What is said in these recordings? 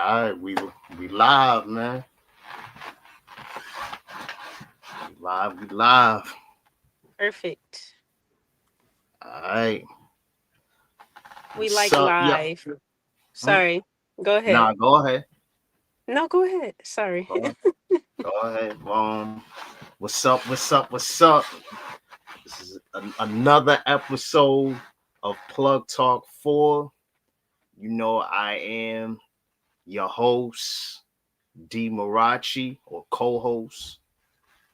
All right, we live, man. We live, we live. Perfect. All right. We What's like up, yo? live. Hmm? Sorry. Go ahead. Nah, go ahead. No, go ahead. Sorry. Go, go ahead. What's up? What's up? What's up? This is another episode of Plug Talk 4. You know, I am your host, D Marachi, or co-host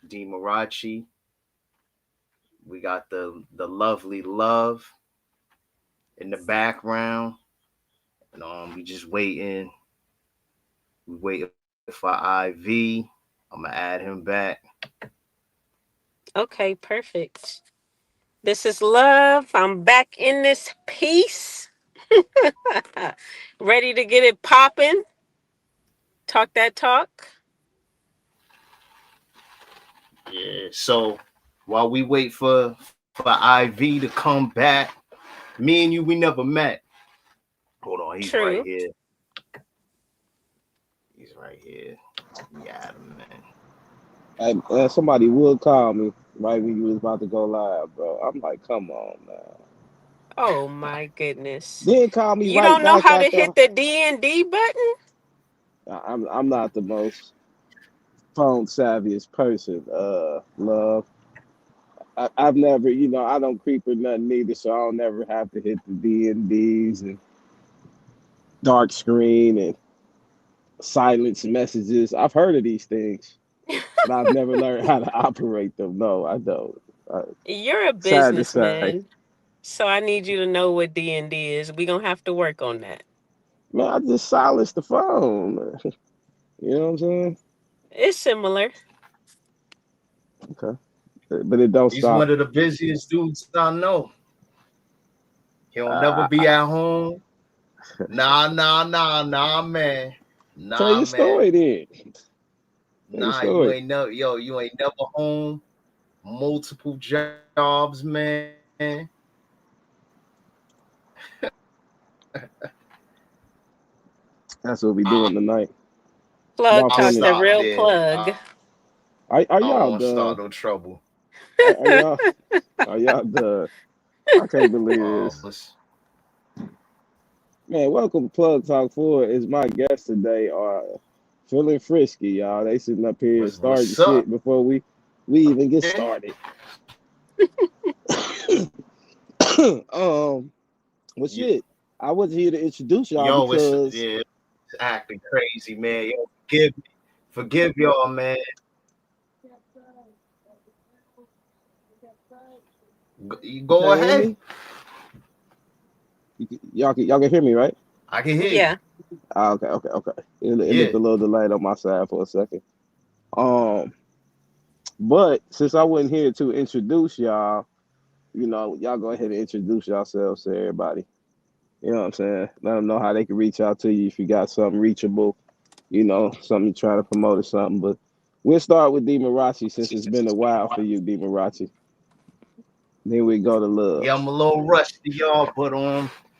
D Marachi. We got the lovely Love in the background. And we just waiting. We waiting for IV. I'm gonna add him back. Okay, perfect. This is Love. I'm back in this piece. Ready to get it popping. Talk that talk. Yeah. So while we wait for IV to come back, me and you we never met. Hold on, he's right True. here. He's right here. We got him, man. Somebody would call me right when you was about to go live, bro. I'm like, come on, man. Oh my goodness. Then call me You right don't know back how to after. hit the D&D button? I'm not the most phone savviest person. Love. I've never, I don't creep or nothing either, so I don't never have to hit the D&Ds and dark screen and silence messages. I've heard of these things, but I've never learned how to operate them. No, I don't. Uh, You're a Sad to say. businessman. So I need you to know what D&D is. We're going to have to work on that. Man, I just silenced the phone. You know what I'm saying? It's similar. Okay. But it don't He's one stop. of the busiest dudes I know. He'll never Uh, be at home. Nah, man. tell Nah, your man. story then. Tell your Nah, you story. ain't never you ain't never home. Multiple jobs, man. That's what we I, doing tonight. Plug I'll Walking talk, in. the start real there. plug. Are I don't y'all want to start done? no trouble. Are y'all are y'all done? I can't believe this. What's Man, welcome to Plug Talk 4. Is my guest today are feeling frisky, y'all. They sitting up here starting what's up? shit before we even get Yeah. started. um, well You, shit. I was here to introduce y'all yo, because it's acting crazy, man. Yo, forgive y'all, man. You you go can't hear ahead. me. Y'all can hear me, right? I can hear you. Yeah. Okay. It Yeah. looked a little delayed on my side for a second. Um, but since I wasn't here to introduce y'all, y'all go ahead and introduce yourselves to everybody. You know what I'm saying? Let them know how they can reach out to you if you got something reachable, something you're trying to promote or something. But we'll start with D Marachi since it's been a while for you, D Marachi. Then we go to Yeah, Love. I'm a little rusty, y'all, but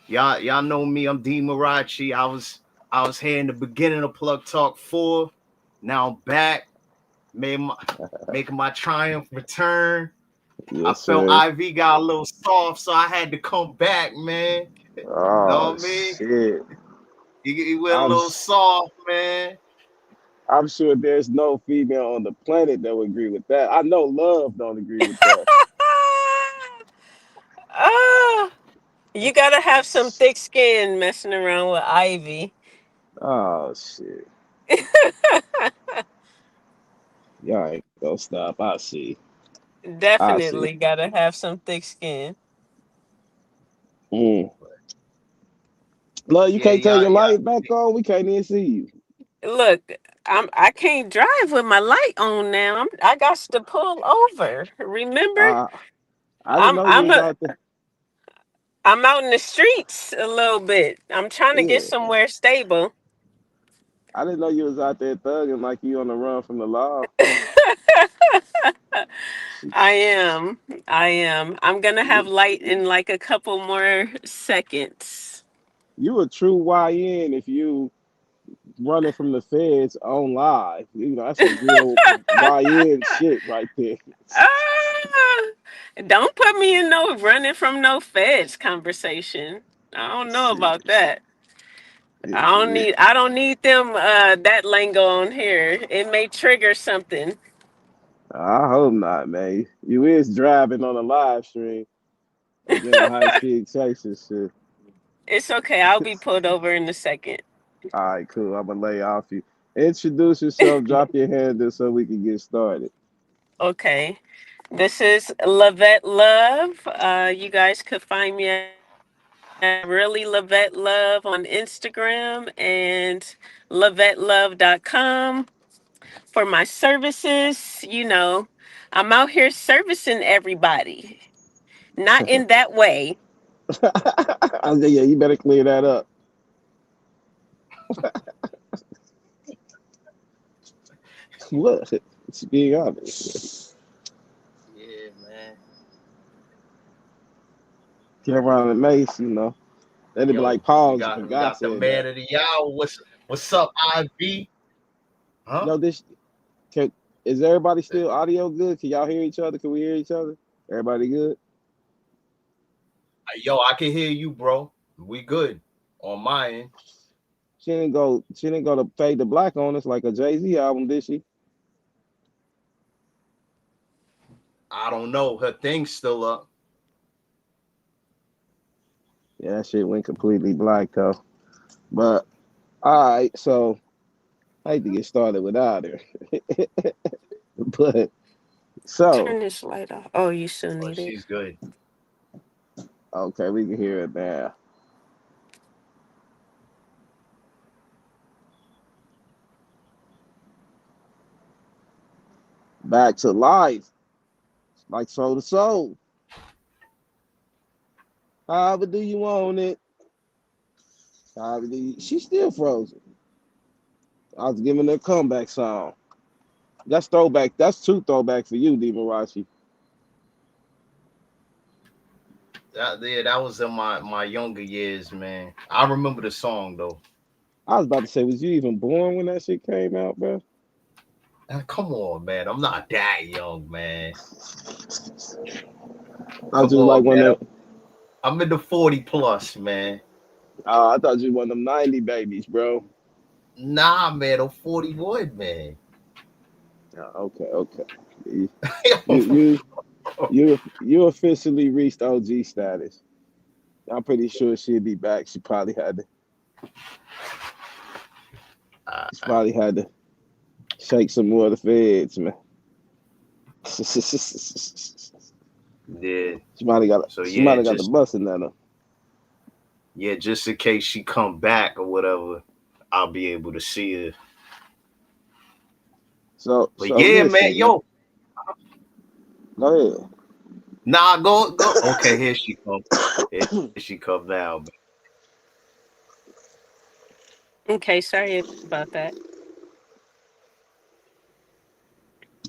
y'all know me. I'm D Marachi. I was here in the beginning of Plug Talk 4. Now I'm back, made my, making my triumph return. I Yes, felt sir. IV got a little soft, so I had to come back, man. Know Oh what I mean? shit. He went a I'm little soft, man. I'm sure there's no female on the planet that would agree with that. I know Love don't agree with that. Ah, you got to have some thick skin messing around with Ivy. Oh shit. Y'all ain't gonna stop. I see. I see. Definitely got to have some thick skin. Mm. Love, you Yeah, can't turn your yeah. light back on. We can't even see you. Look, I can't drive with my light on now. I got to pull over. Remember? Uh, I didn't I'm know you I'm was a out there. I'm out in the streets a little bit. I'm trying to get Yeah, somewhere stable. I didn't know you was out there thugging like you on the run from the law. I am. I am. I'm gonna have You, light in like a couple more seconds. you a true YN if you running from the feds on live. You know, that's some real YN shit right there. Ah, don't put me in no running from no feds conversation. I don't know Shit. about that. Yeah. I don't need them that lingo on here. It may trigger something. I hope not, man. You is driving on a live stream or being a high speed chase and shit. It's okay. I'll be pulled over in a second. All right, cool. I'm gonna lay off you. Introduce yourself, drop your hand in so we can get started. Okay. This is Lavette Love. You guys could find me at Really Lavette Love on Instagram and lavettelove.com for my services. I'm out here servicing everybody. Not in that way. I said, yeah, you better clear that up. What? It's being honest. Yeah, man. Cameron and Mace, you know, they'd be like, Yo, pause if we God got the said man that. of the hour. What's up, IV? Huh? Yo, can, is everybody still audio good? Can y'all hear each other? Can we hear each other? Everybody good? Yo, I can hear you, bro. We good on my end. She didn't go to Fade to Black on us like a Jay-Z album, did she? I don't know. Her thing's still up. Yeah, that shit went completely black though. But all right, so I hate to get started without her. But so Turn this light off. Oh, you still But need it. she's good. okay, we can hear it now. Back to life, like soul to soul. However do you want it? However do you... She's still frozen. I was giving her a comeback song. That's throwback. That's two throwback for you, Demon Rashi. That was in my younger years, man. I remember the song though. I was about to say, was you even born when that shit came out, bro? Come on, man. I'm not that young, man. I was Come just like on, one man. of them. I'm in the 40 plus, man. I thought you was one of them 90 babies, bro. Nah, man. I'm 41, man. Okay. You officially reached OG status. I'm pretty sure she'd be back. She probably had to shake some more of the feds, man. Yeah. She might have got So the bus in that. Yeah, just in case she come back or whatever, I'll be able to see her. So yeah, listen, man, yo. Go ahead. Nah, go. Okay, here she comes. Here she comes now. Man. Okay, sorry about that.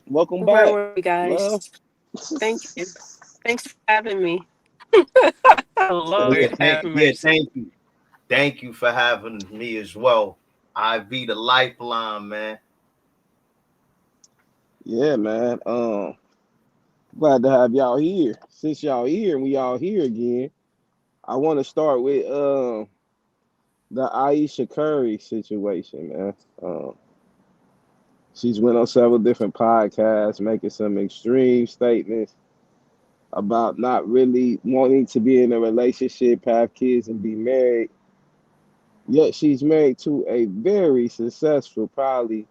Welcome Where back, were you love. guys? Thank you. Thanks for having me. Oh, Yeah, Lord, have mercy. thank you. Thank you for having me as well. IV the lifeline, man. Yeah, man. Glad to have y'all here. Since y'all here and we all here again, I want to start with the Aisha Curry situation, man. She's went on several different podcasts making some extreme statements about not really wanting to be in a relationship, have kids, and be married. Yet she's married to a very successful, probably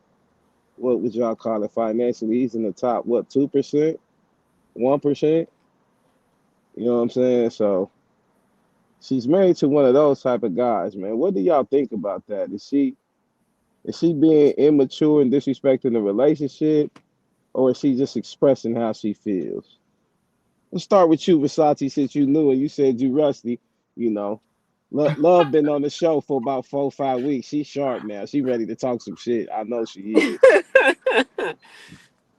what would y'all call it financially? He's in the top, what, 2%, 1%? You know what I'm saying? So she's married to one of those type of guys, man. What do y'all think about that? Is she being immature and disrespecting the relationship, or is she just expressing how she feels? Let's start with you, Versace, since you knew and you said you rusty. You know, Love been on the show for about 4 or 5 weeks. She's sharp now. She ready to talk some shit. I know she is.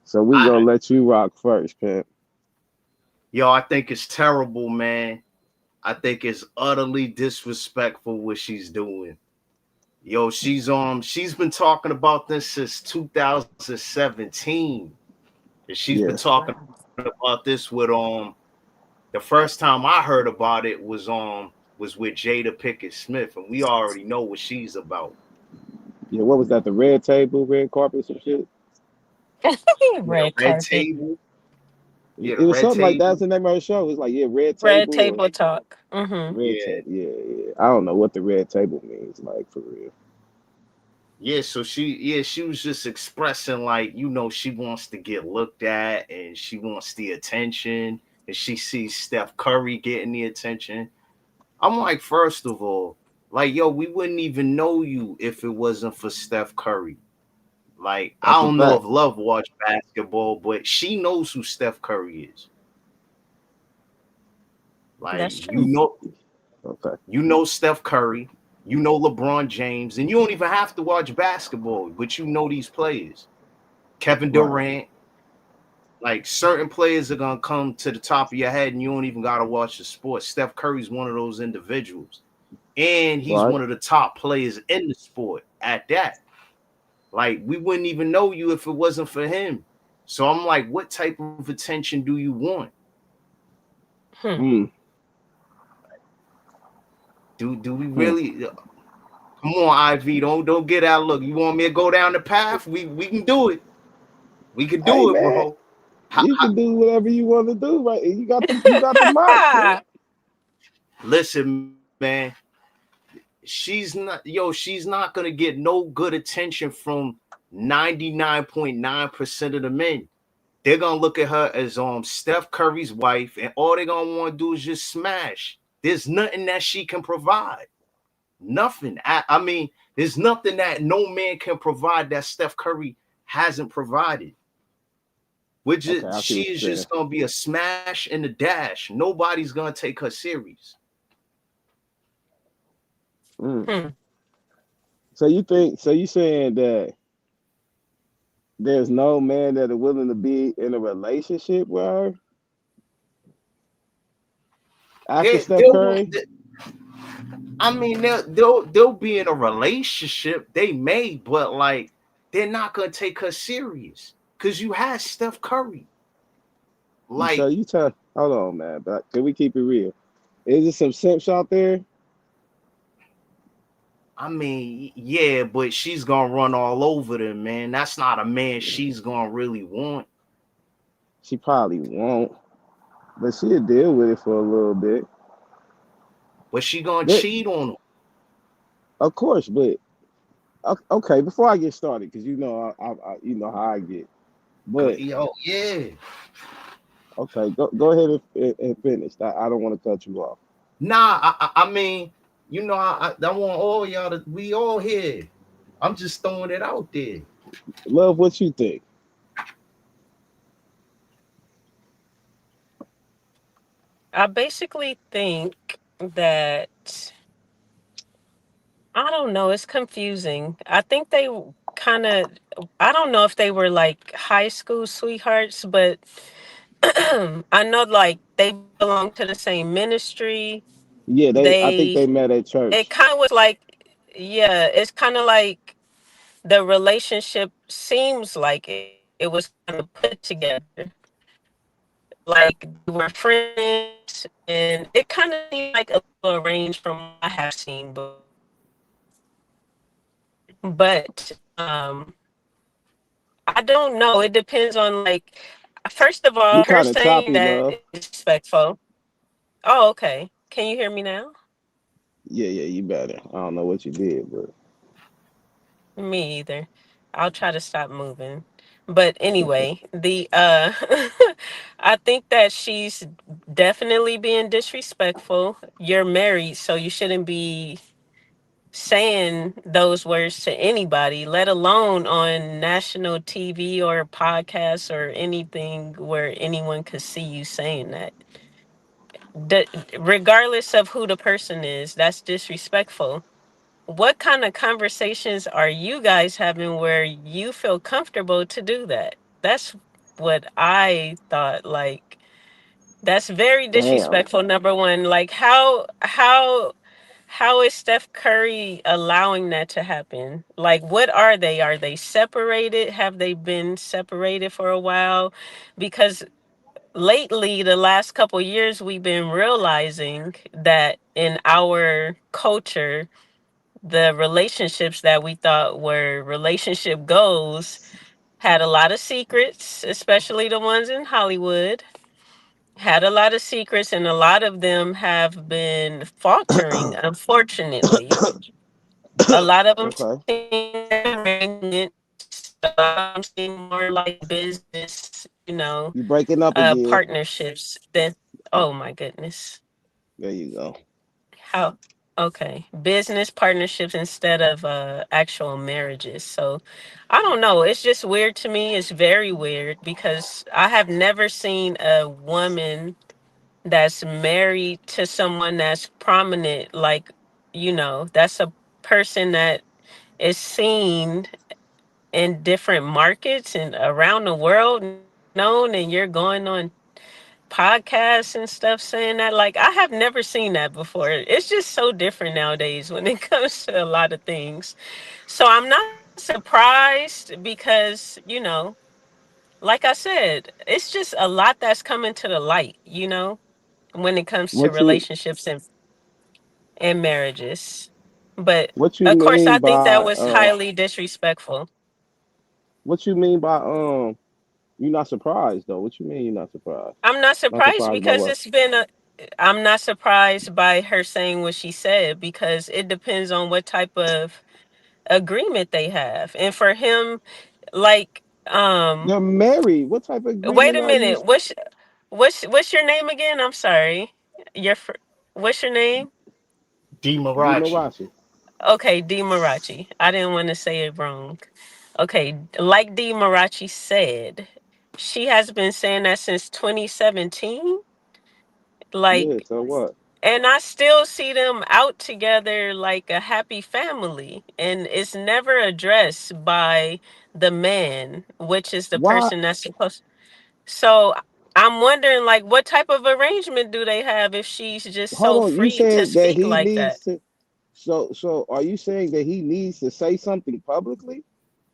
So we gonna let you rock first, Pimp. Yo, I think it's terrible, man. I think it's utterly disrespectful what she's doing. Yo, she's been talking about this since 2017. And she's been Yeah, talking about this with the first time I heard about it was with Jada Pickett Smith, and we already know what she's about. yeah. What was that? The red table, red carpet, some shit. Yeah, the Red red carpet, table. Yeah, the It was red something like that's table. the name of the show. It's like yeah, red red table or table talk. Mm-hmm. red Yeah. table. Yeah, yeah. I don't know what the red table means, like for real. Yeah, so she was just expressing like, she wants to get looked at and she wants the attention and she sees Steph Curry getting the attention. I'm like, first of all, like, yo, we wouldn't even know you if it wasn't for Steph Curry. Like, I That's a don't know fact. if Love watch basketball, but she knows who Steph Curry is. Like, That's true. Okay. you know Steph Curry, you know LeBron James, and you don't even have to watch basketball, but you know these players. Kevin Right. Durant, like certain players are gonna come to the top of your head, and you don't even gotta watch the sport. Steph Curry's one of those individuals, and he's Right. one of the top players in the sport at that. Like we wouldn't even know you if it wasn't for him. So I'm like, what type of attention do you want? Hmm. Mm. Do we Hmm. really? Come on, IV, don't get out. Look, you want me to go down the path? We can do it. We can Hey do it, man, bro. you can do whatever you want to do, right? You got the mic, man. Listen, man, she's not gonna get no good attention from 99.9% of the men. They're gonna look at her as Steph Curry's wife, and all they're gonna want to do is just smash. There's nothing that she can provide. Nothing. I mean, there's nothing that no man can provide that Steph Curry hasn't provided. Which Okay, is I see she what is you're saying. just gonna be a smash and a dash. Nobody's gonna take her serious. Mm. Hmm. So you think? So you saying that there's no man that are willing to be in a relationship with her after They Steph they'll Curry? I mean, they'll be in a relationship. They may, but like they're not gonna take her serious because you had Steph Curry. So Like, you tell? Hold on, man. But can we keep it real? Is there some simps out there? I mean, yeah, but she's gonna run all over them, man. That's not a man she's gonna really want. She probably won't, but she'll deal with it for a little bit. But she gonna But cheat on him. of course, but okay. Before I get started, because you know how I get. But Yo, yeah. okay, go ahead and finish. I don't want to cut you off. Nah, I mean, I want all y'all to we all here. I'm just throwing it out there. Love, what you think? I basically think that I don't know. It's confusing. I think they kind of. I don't know if they were like high school sweethearts, but I know like they belong to the same ministry. Yeah, I think They they met at it church. kind of was like, yeah, it's kind of like the relationship seems like it was kind of put together. Like they were friends, and it kind of seemed like a little arranged from what I have seen, but I don't know. It depends on like first of You all, her kind of saying choppy, that love. is disrespectful. Oh, okay. Can you hear me now? Yeah, yeah, you better. I don't know what you did, but Me either. I'll try to stop moving. But anyway, the I think that she's definitely being disrespectful. You're married, so you shouldn't be saying those words to anybody, let alone on national TV or podcasts or anything where anyone could see you saying that. D- Regardless of who the person is, that's disrespectful. What kind of conversations are you guys having where you feel comfortable to do that? That's what I thought. Like, that's very damn. disrespectful. Number one, like how how is Steph Curry allowing that to happen? Like, what are they? Are they separated? Have they been separated for a while? Because lately, the last couple years, we've been realizing that in our culture, the relationships that we thought were relationship goals had a lot of secrets, especially the ones in Hollywood. Had a lot of secrets, and a lot of them have been faltering, unfortunately. A lot of them Okay. seem arrangements, a lot of them seem more like business, You breaking up again. partnerships than, oh my goodness. There you go. How? Okay, business partnerships instead of actual marriages. So I don't know. It's just weird to me. It's very weird because I have never seen a woman that's married to someone that's prominent, like, that's a person that is seen in different markets and around the world, known, and you're going on podcasts and stuff saying that. Like, I have never seen that before. It's just so different nowadays when it comes to a lot of things. So I'm not surprised because, like I said, it's just a lot that's coming to the light, when it comes to What you relationships and marriages. But what you of course, mean I think that by was highly disrespectful. what you mean by you're not surprised though? What you mean you're not surprised? I'm not Not surprised surprised by because what? I'm not surprised by her saying what she said because it depends on what type of agreement they have. And for him, like, They're married. What type of wait agreement a are you? minute, what's your name again? I'm sorry. Your what's your name? D D Marachi. Marachi. Okay, D Marachi. I didn't want to say it wrong. Okay, like D Marachi said, she has been saying that since 2017. Yeah. Like, So what? and I still see them out together like a happy family. And it's never addressed by the man, which is the Why? person that's supposed. So I'm wondering, like, what type of arrangement do they have if she's just Hold so on. You free to said that speak he like that? needs to. So are you saying that he needs to say something publicly?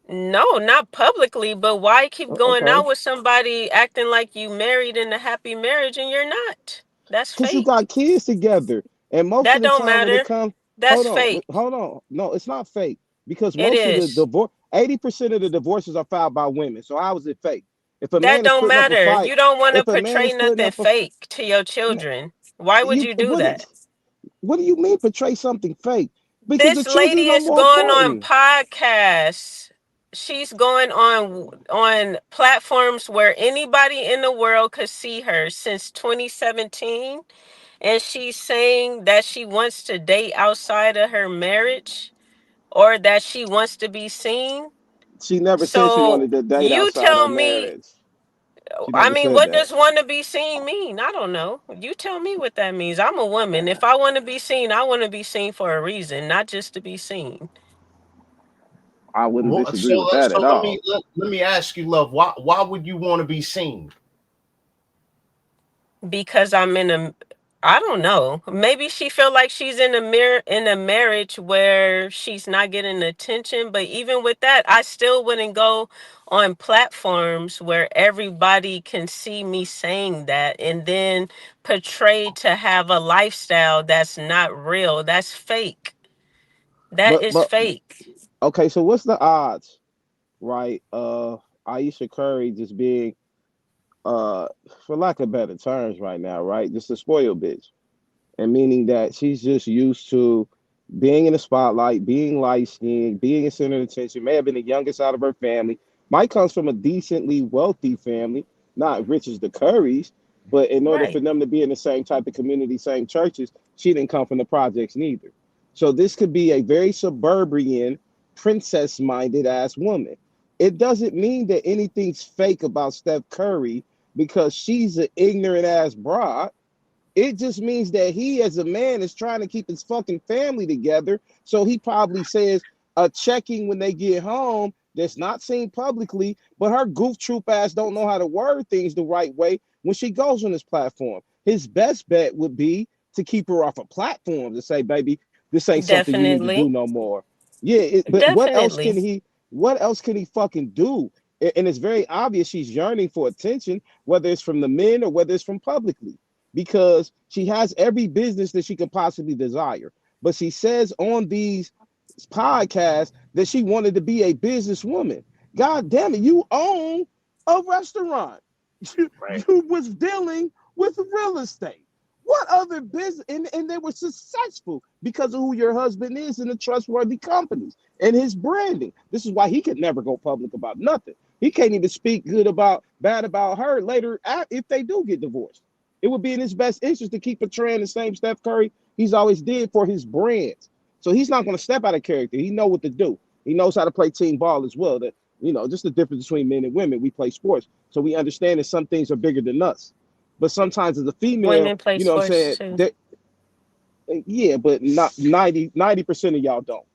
No, not publicly, but why keep going Okay. out with somebody acting like you married in a happy marriage and you're not? That's Because you got fake. kids together. And most of That the don't time when it matter. comes, That's fake. hold on. No, it's not fake. Because It most of the is. divorce, 80% of the divorces are filed by women. So how is it fake? If a That man is don't putting up a matter. fight, You don't want to if a man portray is putting nothing up a fake to your man, children. Why would you you do that? what do you mean portray something fake? Because the This lady children are is more going on important. podcasts. She's going on platforms where anybody in the world could see her since 2017, and she's saying that she wants to date outside of her marriage or that she wants to be seen. She never said she So wanted to date you outside her tell me, marriage. She I never mean, said what that. does want to be seen mean? I don't know. You tell me what that means. I'm a woman. If I want to be seen, I want to be seen for a reason, not just to be seen. I wouldn't disagree So with that so at all. let me ask you, love. Why would you want to be seen? Because I don't know. Maybe she feel like she's in a marriage where she's not getting attention, but even with that, I still wouldn't go on platforms where everybody can see me saying that and then portray to have a lifestyle that's not real. That's fake. That But is but fake. okay, so what's the odds, right? Aisha Curry just being uh for lack of better terms right now, right? Just a spoiled bitch. And meaning that she's just used to being in the spotlight, being light skinned, being a center of attention, may have been the youngest out of her family. Mike comes from a decently wealthy family, not rich as the Currys, but in order for Right. them to be in the same type of community, same churches, she didn't come from the projects neither. So this could be a very suburban, princess minded ass woman. It doesn't mean that anything's fake about Steph Curry because she's an ignorant ass broad. It just means that he, as a man, is trying to keep his fucking family together. So he probably says a checking when they get home that's not seen publicly, but her goof troop ass don't know how to word things the right way when she goes on this platform. His best bet would be to keep her off a platform to say, baby, this ain't something you need to do Definitely. no more. Yeah, but Definitely. what else can he fucking do? And it's very obvious she's yearning for attention, whether it's from the men or whether it's from publicly, because she has every business that she could possibly desire. But she says on these podcasts that she wanted to be a businesswoman. God damn it, you own a restaurant. You, Right. you was dealing with real estate. What other business? And they were successful because of who your husband is in the trustworthy companies and his branding. This is why he could never go public about nothing. He can't even speak bad about her later if they do get divorced. It would be in his best interest to keep portraying the same Steph Curry he's always did for his brands. So he's not going to step out of character. He know what to do. He knows how to play team ball as well. That just the difference between men and women. We play sports, so we understand that some things are bigger than us. But sometimes as a female, Women play you know what I'm sports saying? too. Yeah, but not 90% of y'all don't.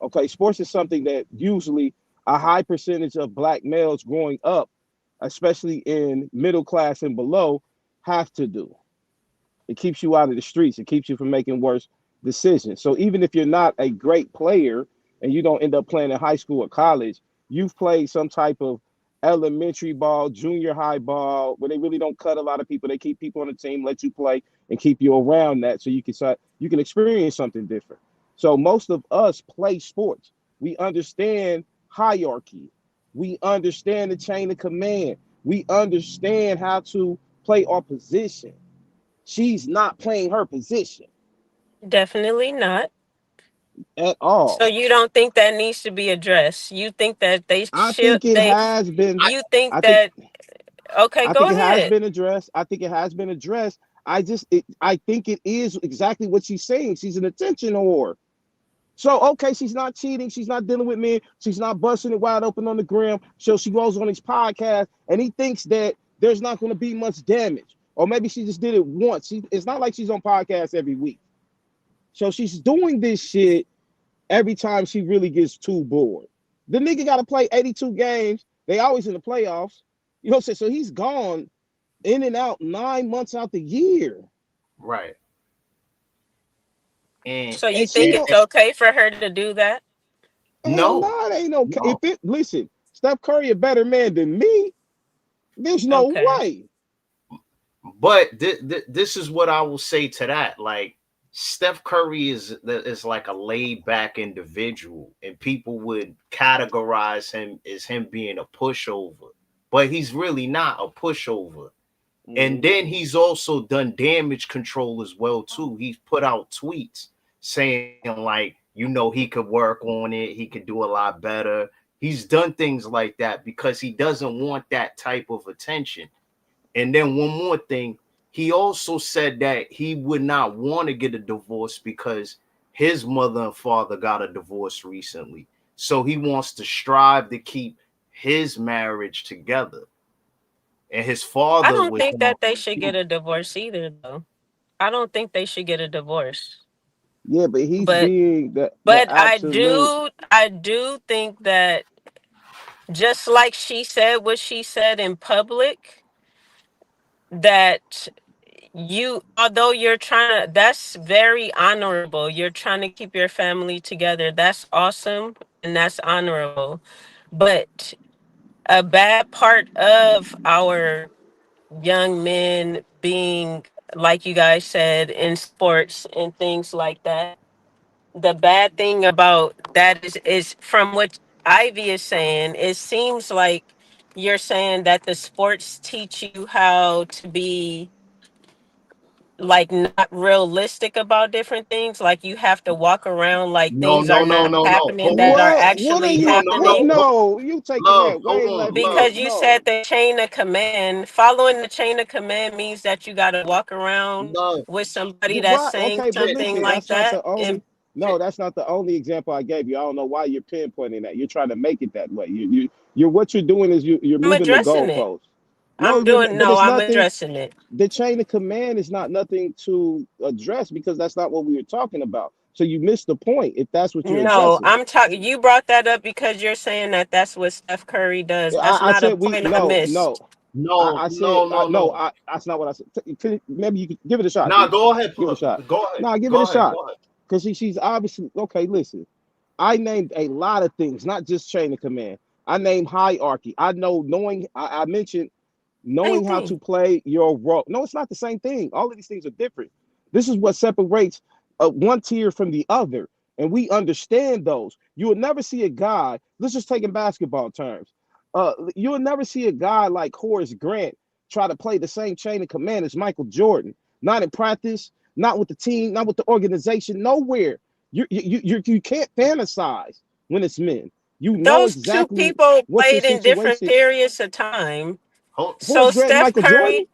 Okay, sports is something that usually a high percentage of black males growing up, especially in middle class and below, have to do. It keeps you out of the streets. It keeps you from making worse decisions. So even if you're not a great player and you don't end up playing in high school or college, you've played some type of elementary ball, junior high ball, where they really don't cut a lot of people. They keep people on the team, let you play, and keep you around that so you can experience something different. So most of us play sports. We understand hierarchy. We understand the chain of command. We understand how to play our position. She's not playing her position Definitely not. at So all. you don't think that needs to be addressed? You think that they I should think it they has been. I you think I think that okay, I go think it has ahead. been addressed. I think it has been addressed. I think it is exactly what she's saying. She's an attention whore. So okay, she's not cheating. She's not dealing with men. She's not busting it wide open on the gram. So she goes on his podcast, and he thinks that there's not going to be much damage, or maybe she just did it once. It's not like she's on podcasts every week. So she's doing this shit every time she really gets too bored. The nigga got to play 82 games. They always in the playoffs. You know what I'm saying? So he's gone in and out 9 months out the year. right. And So you And she think and, it's don't, and okay for her to do that? hell no, no, it ain't okay. no. Listen, Steph Curry a better man than me. There's no Okay. way. But this is what I will say to that. Like Steph Curry is like a laid back individual, and people would categorize him as him being a pushover, but he's really not a pushover. And Mm-hmm. then he's also done damage control as well too. He's put out tweets saying like, he could work on it, he could do a lot better. He's done things like that because he doesn't want that type of attention. And then one more thing, he also said that he would not want to get a divorce because his mother and father got a divorce recently. So he wants to strive to keep his marriage together. And his I father don't was think going that they through should get puberty. a divorce either though. I don't think they should get a divorce. Yeah, but he's But being the but absolute. I do think that just like she said what she said in public, that you although you're trying to that's very honorable. You're trying to keep your family together. That's awesome and that's honorable. But a bad part of our young men being, like you guys said, in sports and things like that, the bad thing about that is from what Ivy is saying, it seems like you're saying that the sports teach you how to be like not realistic about different things. Like you have to walk around like No, things are no, no, not no, no. happening Hold that on. are What are actually No, you? no, What? no. happening. No, you taking Love, that hold way on, left love. field. Because you said No, the chain of command, following the chain of command means that you got to walk around Love. with somebody you're that's right. saying Okay, but something listen, like that's not that. the only. And No, that's not the only example I gave you. I don't know why you're pinpointing that. You're trying to make it that way. You're what you're doing is you're I'm moving the addressing it. goalposts. No, you're not, but No, it's I'm nothing. addressing it. The chain of command is not nothing to address because that's not what we were talking about. So you missed the point if that's what you're No, addressing. I'm talking. You brought that up because you're saying that that's what Steph Curry does. That's I not a said we point I no missed. no. No, I said no, no, no. no. That's not what I said. Maybe you could give it a shot, Nah, D. go ahead, Give it a plug. shot. Go ahead. No, give it a Go ahead. shot. Go ahead. Because she's obviously okay. Listen, I named a lot of things, not just chain of command. I named hierarchy. I know knowing. I mentioned Same knowing how thing. to play your role. No, it's not the same thing. All of these things are different. This is what separates one tier from the other, and we understand those. You will never see a guy. Let's just take in basketball terms. You will never see a guy like Horace Grant try to play the same chain of command as Michael Jordan. Not in practice, not with the team, not with the organization. Nowhere. You can't fantasize when it's men. You know Those two exactly people what your played in different situation. periods of time. So Horace Grant and Steph Michael Jordan. Curry,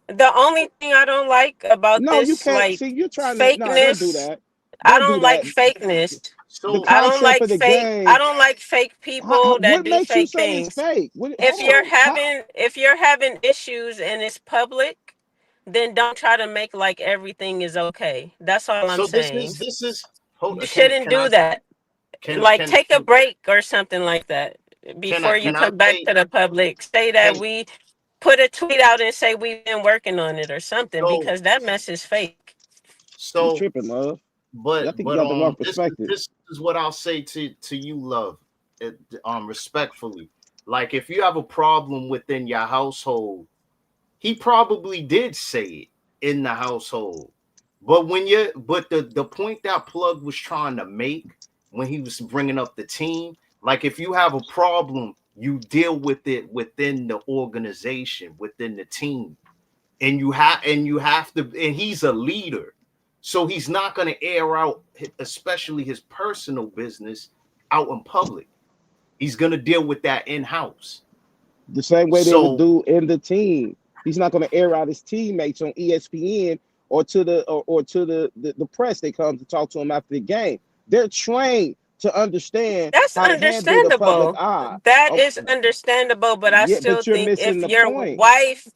the only thing I don't like about No, you this can't. like See, you're trying to. No, don't do fakeness, that. I Don't do don't like that. fakeness. The So I don't concept like of the fake. I game. don't like fake people that What do makes you fake say it's things. fake? What, If hold on. you're so having issues and it's public, then don't try to make like everything is okay. That's all I'm so saying. this is hold You can shouldn't can I do that. can Like can take a break or something like that before you can I come back say to the public. Say that can we put a tweet out and say we've been working on it or something so because that mess is fake. You so tripping, love? I think you but got the wrong perspective. this is what I'll say to you, love, it, respectfully. Like if you have a problem within your household, he probably did say it in the household. But the point that Plug was trying to make when he was bringing up the team, like if you have a problem, you deal with it within the organization, within the team, and you have to. And he's a leader, so he's not going to air out, especially his personal business, out in public. He's going to deal with that in house. The same way they would So do in the team. He's not going to air out his teammates on ESPN or to the press. They come to talk to him after the game. They're trained to understand That's how to handle the public understandable. eye. That Oh, is understandable, but I yeah, still but you're think missing if the your point. wife,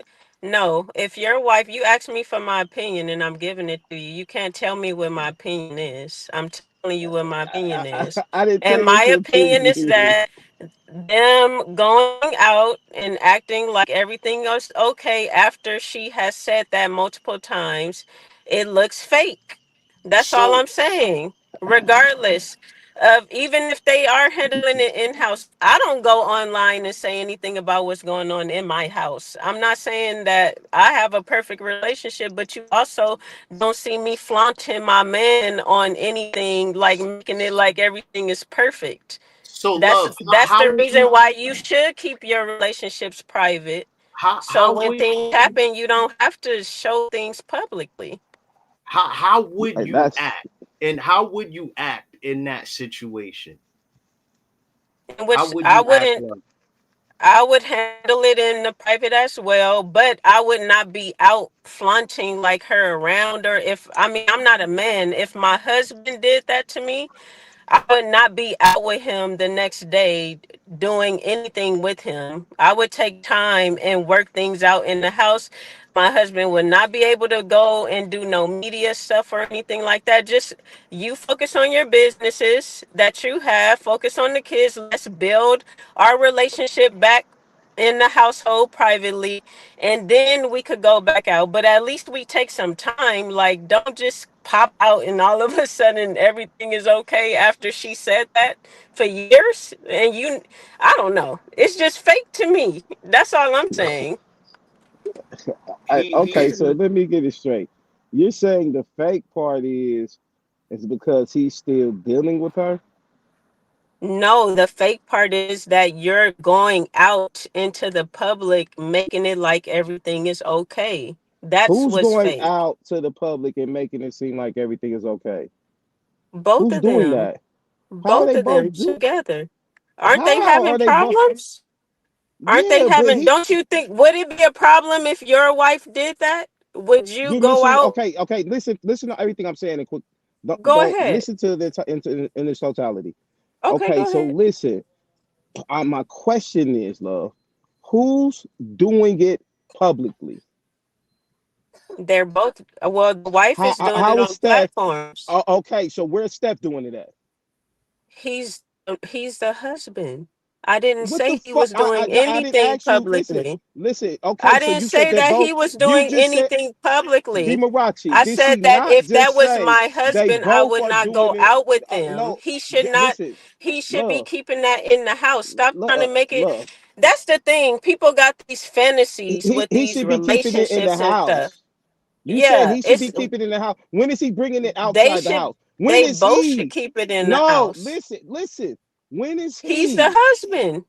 no, if your wife, you asked me for my opinion and I'm giving it to you. You can't tell me what my opinion is. I'm telling you what my opinion is. I didn't tell And you what my your opinion opinion is is. that them going out and acting like everything is okay after she has said that multiple times, it looks fake. That's all so I'm saying. Regardless of even if they are handling it in house, I don't go online and say anything about what's going on in my house. I'm not saying that I have a perfect relationship, but you also don't see me flaunting my man on anything, like making it like everything is perfect. That's love, that's how the would reason you why you should keep your relationships private. how So when would things happen, you don't have to show things publicly. how would Like you that's act, and how would you act in that situation? In How which would you act? I would handle it in the private as well, but I would not be out flaunting like her around her. If I mean, I'm not a man. If my husband did that to me, I would not be out with him the next day doing anything with him. I would take time and work things out in the house. My husband would not be able to go and do no media stuff or anything like that. Just you focus on your businesses that you have, focus on the kids. Let's build our relationship back in the household privately, and then we could go back out. But at least we take some time. Like, don't just pop out and all of a sudden everything is okay after she said that for years. And I don't know. It's just fake to me. That's all I'm saying. okay. He's So let me get it straight. You're saying the fake part is because he's still dealing with her. No, the fake part is that you're going out into the public, making it like everything is okay. That's Who's what's going fake. out to the public and making it seem like everything is okay? Both Who's of doing them. that? How are Both they of both them do? together. Aren't they How having are they both? problems? Aren't they Yeah, but having, don't you think, would it be a problem if your wife did that? Would you you're go missing. out? Okay, okay. Listen to everything I'm saying. And quick, Go don't ahead. listen to the in its totality. Okay, Okay, go so ahead. listen. My question is, love, who's doing it publicly? They're both, well, the wife is doing it How is on Steph? platforms. Okay, so where's Steph doing it at? He's the husband. I didn't What the say he fuck? was doing I didn't anything ask you. Listen, publicly. listen. Okay, I so didn't you said say they're that both. he was You doing just said anything publicly. Dimarachi. I Did she said that not if that just was say my they husband, I both would are not doing go it? out with him. No, He should not, listen, he should be love, keeping that in the house. Stop trying to make it. love. That's the thing. People got these fantasies with He these should be keeping it in the relationships and stuff. house. You said Yeah, he should it's be keeping it in the house. When is he bringing it they outside the should house? When they is both should he? keep it in the No, house. listen. When is He's the he? husband.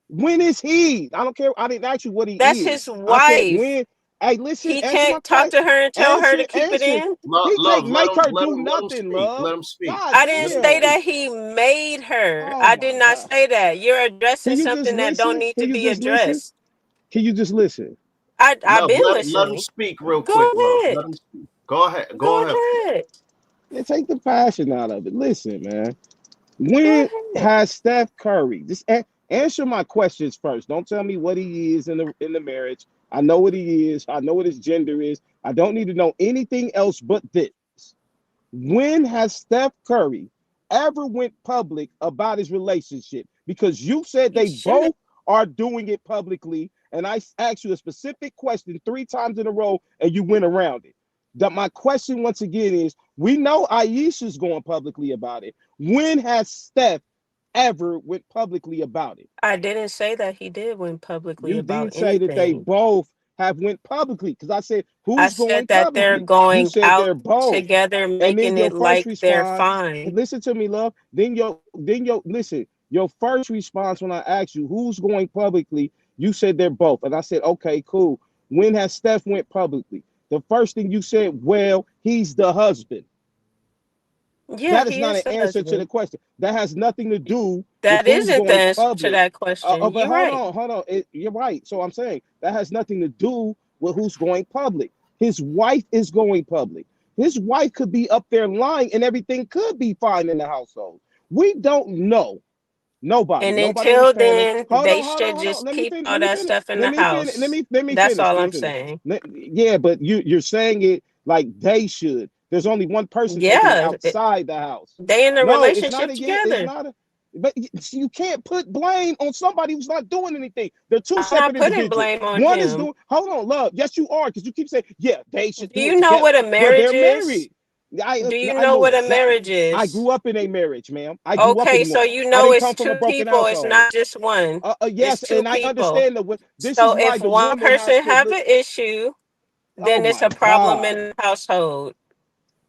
When is he? I don't care. I didn't ask you what That's he is. his I said wife. when. Hey, listen, He answer my can't talk question. to her and tell her to keep it Answer. in. He can't Love, make her let do him nothing, speak. love. Let him speak. God I didn't Let him say damn. speak. that he made her. Oh I my did not God. say that. You're addressing Can you just something that don't listen? need Can to you be just listen? addressed. Can you just listen? I've Love, been let him listening. speak real quick, Go love. ahead. Let him speak. Go ahead. Go Go ahead. ahead. Yeah, take the passion out of it. Listen, man. Go When ahead. has Steph Curry just answer my questions first? Don't tell me what he is in the marriage. I know what he is. I know what his gender is. I don't need to know anything else but this. When has Steph Curry ever went public about his relationship? Because you said He they shouldn't. both are doing it publicly, and I asked you a specific question 3 times in a row, and you went around it. My question once again is: we know Aisha's going publicly about it. When has Steph ever went publicly about it? I didn't say that he did win publicly You about didn't say that they anything. both have went publicly because I said I who's said going that they're publicly. You going said out they're both. together, And then making your it first like they're response, fine. listen to me, love. Then your listen. Your first response when I asked you who's going publicly, you said they're both, and I said okay, cool. When has Steph went publicly? The first thing you said, well, he's the husband. Yeah, That is he not is an the answer to the husband. question. That has nothing to do with That who's isn't the going answer to public. that question. But You're right. hold on. You're right. So I'm saying that has nothing to do with who's going public. His wife is going public. His wife could be up there lying, and everything could be fine in the household. We don't know. And Nobody on this until panel. then, they should Hold on. just Let me keep finish. all Let me that finish. stuff in Let the me finish. house. Let me That's finish. all Let me I'm finish. saying. Yeah, but you're saying it like they should. There's only one person taking it Yeah, outside the house. they in a No, it's not relationship a yeah. It's together. not a. But you can't put blame on somebody who's not doing anything. They're two I'm not separate putting individuals. blame on One is him. doing. Hold on, love. Yes, you are, because you keep saying, yeah, they should Do do you it know together. what a Well, marriage they're is? married. Do you I know know what a exactly. marriage I is? grew up in a marriage, ma'am. I grew up Okay, in so one. you I know didn't it's come from a two broken people. It's household. not just one. It's Yes, two and I people. understand that. This is So why if the one woman has person to have look. an issue, Oh then it's my a problem God. in the household.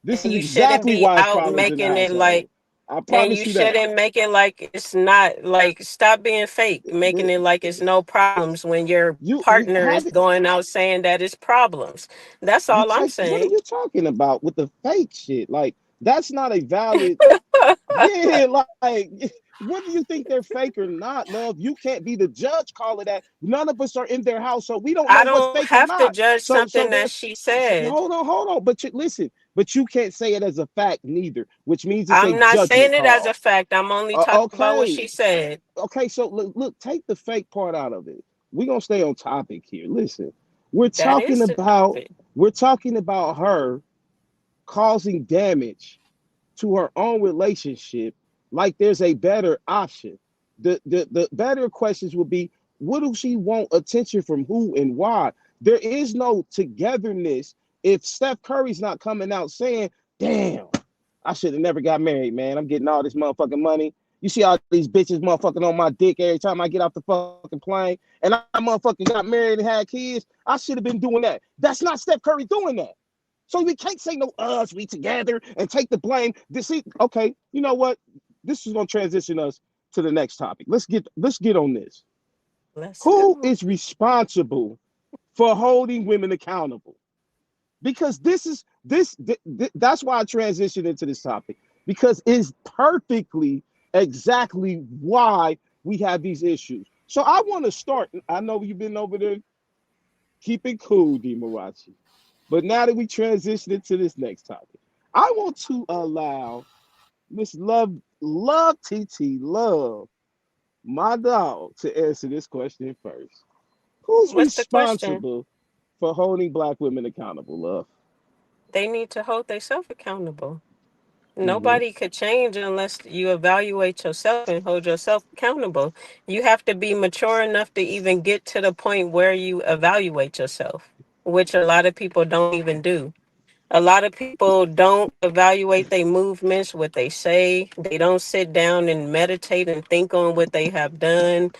This And is you shouldn't exactly be why it's out problems in the making it household. like, I and you promise you that. shouldn't make it like it's not like, stop being fake, making it like it's no problems when your You partner have is going out saying that it's problems. That's you all I'm take what are saying. you talking about with the fake shit? Like that's not a valid yeah, like what do you think they're fake or not, love? You can't be the judge calling that. None of us are in their house, so we don't know I what's don't fake or have to not. judge So something that that's she said. hold on. But listen, but you can't say it as a fact neither, which means it's a I'm not judgment saying it as a call. fact. I'm only talking about what she Okay, said. okay. So look, take the fake part out of it. We're gonna stay on topic here. Listen, we're That talking is the about topic. we're talking about her causing damage to her own relationship like there's a better option. The better questions would be what do she want attention from who and why? There is no togetherness if Steph Curry's not coming out saying, damn, I should have never got married, man. I'm getting all this motherfucking money. You see all these bitches motherfucking on my dick every time I get off the fucking plane, and I motherfucking got married and had kids. I should have been doing that. That's not Steph Curry doing that. So we can't say no us, we together and take the blame. Okay, you know what? This is gonna transition us to the next topic. Let's get on this. Let's Who go. is responsible for holding women accountable? Because this is that's why I transitioned into this topic. Because it's perfectly exactly why we have these issues. So I want to start. I know you've been over there keeping cool, D Marachi. But now that we transition into this next topic, I want to allow Miss Love TT, Love, my dog, to answer this question first. Who's What's the question? responsible for holding black women accountable, Love? They need to hold themselves accountable. Hmm. Nobody could change unless you evaluate yourself and hold yourself accountable. You have to be mature enough to even get to the point where you evaluate yourself, which a lot of people don't even do. A lot of people don't evaluate their movements, what they say. They don't sit down and meditate and think on what they have done.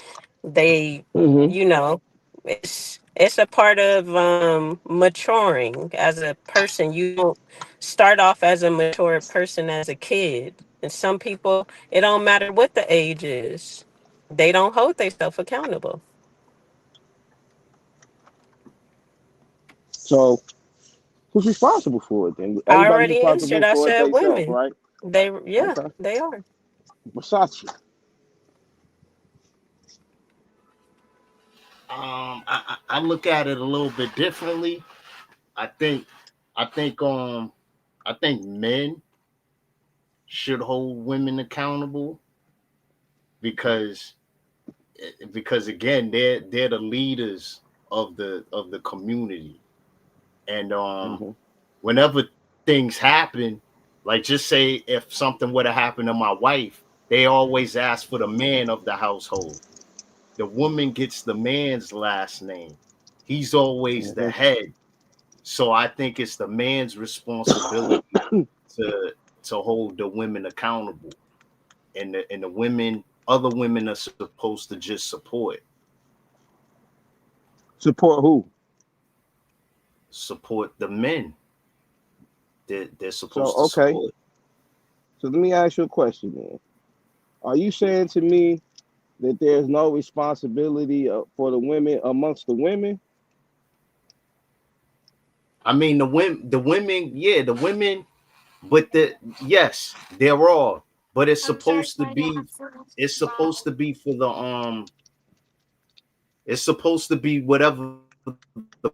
They, Hmm. you know, it's a part of maturing as a person. You don't start off as a mature person as a kid. And some people, it don't matter what the age is. They don't hold themselves accountable. So who's responsible for it then? I Everybody's already answered. responsible I for it said themselves, women. right? Yeah, Okay. they are. Versace. I look at it a little bit differently. I think I think um I think men should hold women accountable because again they're the leaders of the community. And Hmm. whenever things happen, like just say if something would have happened to my wife, they always ask for the man of the household. The woman gets the man's last name. He's always the Hmm. head. So I think it's the man's responsibility to hold the women accountable, and the women, other women are supposed to just Support who? support the men that they're So supposed to okay. support. So let me ask you a question then. Are you saying to me that there's no responsibility for the women amongst the women? I mean yeah, the women, but yes, they're all, but it's supposed to be for the it's supposed to be whatever the purpose is,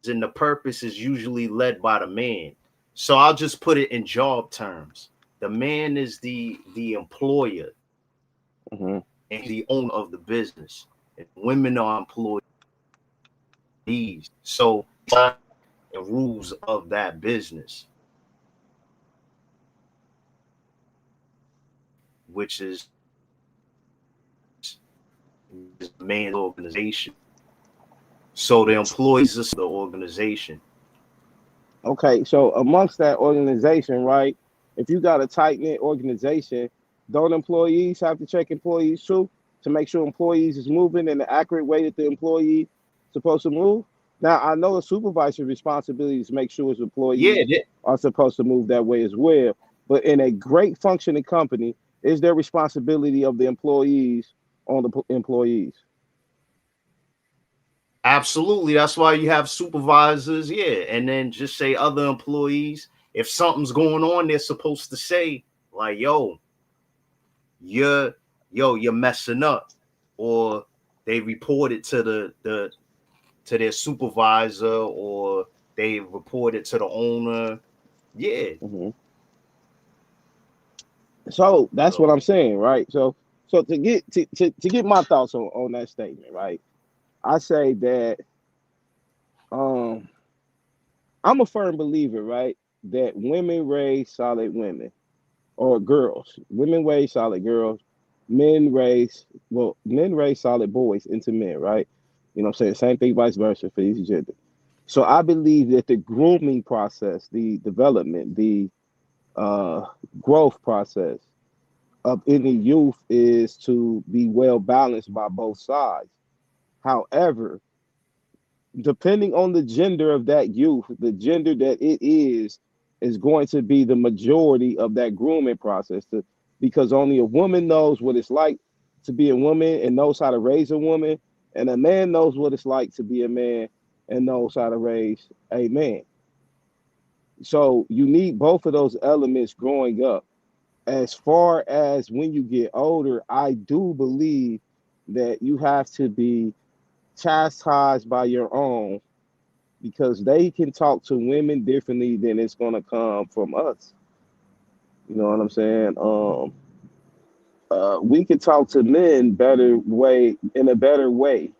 and the purpose is usually led by the man. So I'll just put it in job terms. The man is the employer Hmm. and the owner of the business, and women are employees. So the rules of that business, which is the man's organization. So the employees is the organization. Okay, so amongst that organization, right? If you got a tight knit organization, don't employees have to check employees too to make sure employees is moving in the accurate way that the employee supposed to move? Now I know a supervisor's responsibility is to make sure his Yeah, employees are supposed to move that way as well. But in a great functioning company, is there responsibility of the employees on the employees? absolutely. That's why you have supervisors, yeah, and then just say other employees. If something's going on, they're supposed to say like, you're you're messing up," or they report it to the to their supervisor, or they report it to the owner. Yeah. Mhm. So that's what So I'm saying, right? So to get my thoughts on that statement, right? I say that um I'm a firm believer, right, that women raise solid women or girls. Women raise solid girls. Men raise solid boys into men, right? You know what I'm saying? Same thing vice versa for each gender. So I believe that the grooming process, the development, the uh growth process of any youth is to be well balanced by both sides. However, depending on the gender of that youth, the gender that it is going to be the majority of that grooming process. Because only a woman knows what it's like to be a woman and knows how to raise a woman, and a man knows what it's like to be a man and knows how to raise a man. So you need both of those elements growing up. As far as when you get older, I do believe that you have to be chastised by your own because they can talk to women differently than it's going to come from us. You know what I'm saying? We can talk to men better way in a better way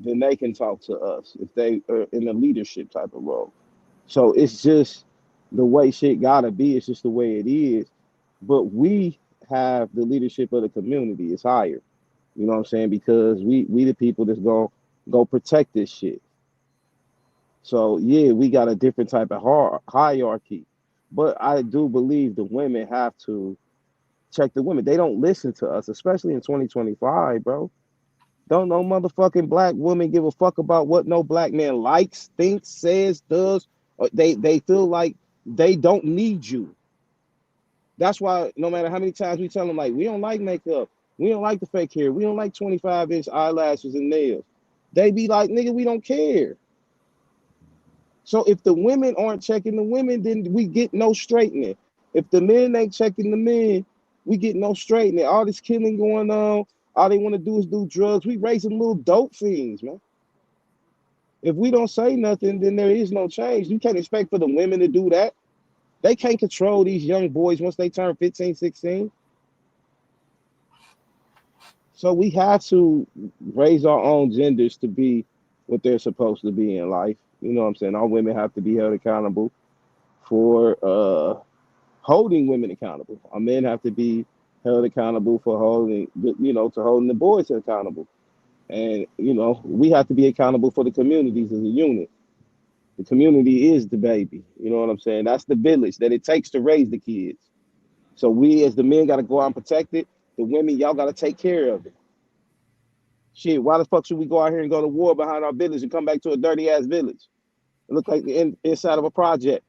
than they can talk to us if they are in a leadership type of role. So it's just the way shit gotta be. It's just the way it is. But we have the leadership of the community. It's higher. You know what I'm saying? Because we the people that's gonna go protect this shit. So yeah, we got a different type of hierarchy. But I do believe the women have to check the women. They don't listen to us, especially in 2025, bro. Don't no motherfucking black woman give a fuck about what no black man likes, thinks, says, does. Or they feel like they don't need you. That's why no matter how many times we tell them like we don't like makeup, we don't like the fake hair, we don't like 25-inch eyelashes and nails. They be like, nigga, we don't care. So if the women aren't checking the women, then we get no straightening. If the men ain't checking the men, we get no straightening. All this killing going on, all they want to do is do drugs. We raising little dope fiends, man. If we don't say nothing, then there is no change. You can't expect for the women to do that. They can't control these young boys once they turn 15, 16. So we have to raise our own genders to be what they're supposed to be in life. You know what I'm saying? All women have to be held accountable for holding women accountable. Our men have to be held accountable for holding, to holding the boys accountable. And, we have to be accountable for the communities as a unit. The community is the baby. You know what I'm saying? That's the village that it takes to raise the kids. So we as the men got to go out and protect it. The women, y'all got to take care of it. Shit, why the fuck should we go out here and go to war behind our village and come back to a dirty ass village? It look like the inside of a project.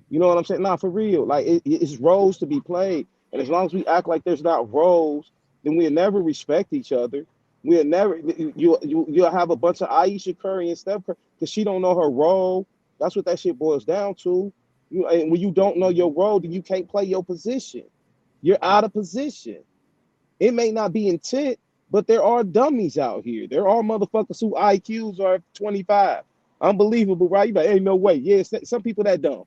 You know what I'm saying? Nah, for real. Like it's roles to be played, and as long as we act like there's not roles, then we'll never respect each other. We'll never. You'll have a bunch of Aisha Curry and Steph Curry because she don't know her role. That's what that shit boils down to. And when you don't know your role, then you can't play your position. You're out of position. It may not be intent, but there are dummies out here. There are motherfuckers who IQs are 25. Unbelievable, right? You like, ain't no way. Yeah, some people that dumb,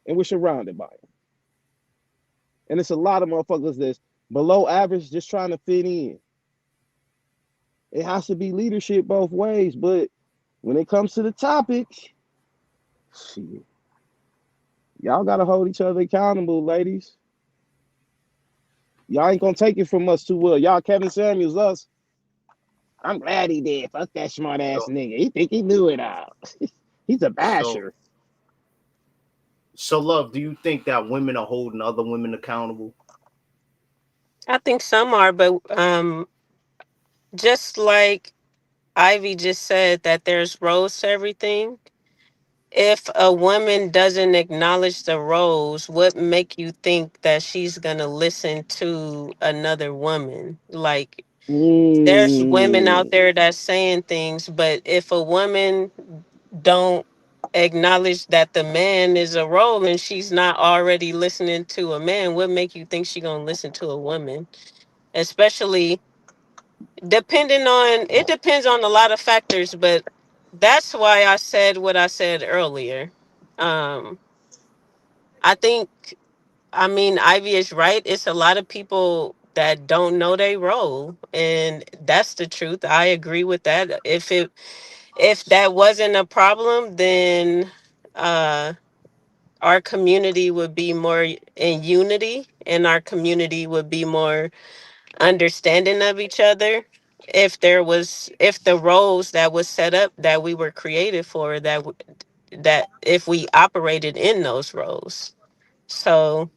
and we're surrounded by them. And it's a lot of motherfuckers that's below average just trying to fit in. It has to be leadership both ways, but when it comes to the topic, shit, y'all gotta hold each other accountable, ladies. Y'all ain't gonna take it from us too well. Y'all Kevin Samuels, us. I'm glad he did. Fuck that smart ass So, nigga. He think he knew it all. He's a so, basher. so, love. Do you think that women are holding other women accountable? I think some are, but just like Ivy just said that there's roles to everything. If a woman doesn't acknowledge the roles, what make you think that she's gonna listen to another woman? Like there's women out Mm. there that's saying things, but if a woman don't acknowledge that the man is a role and she's not already listening to a man, what make you think she gonna listen to a woman? Especially depending on it depends on a lot of factors, but that's why I said what I said earlier. um I think, I mean, Ivy is right. It's a lot of people that don't know their role, and that's the truth. I agree with that. If that wasn't a problem, then uh our community would be more in unity, and our community would be more understanding of each other. If the roles that was set up that we were created for, that if we operated in those roles. So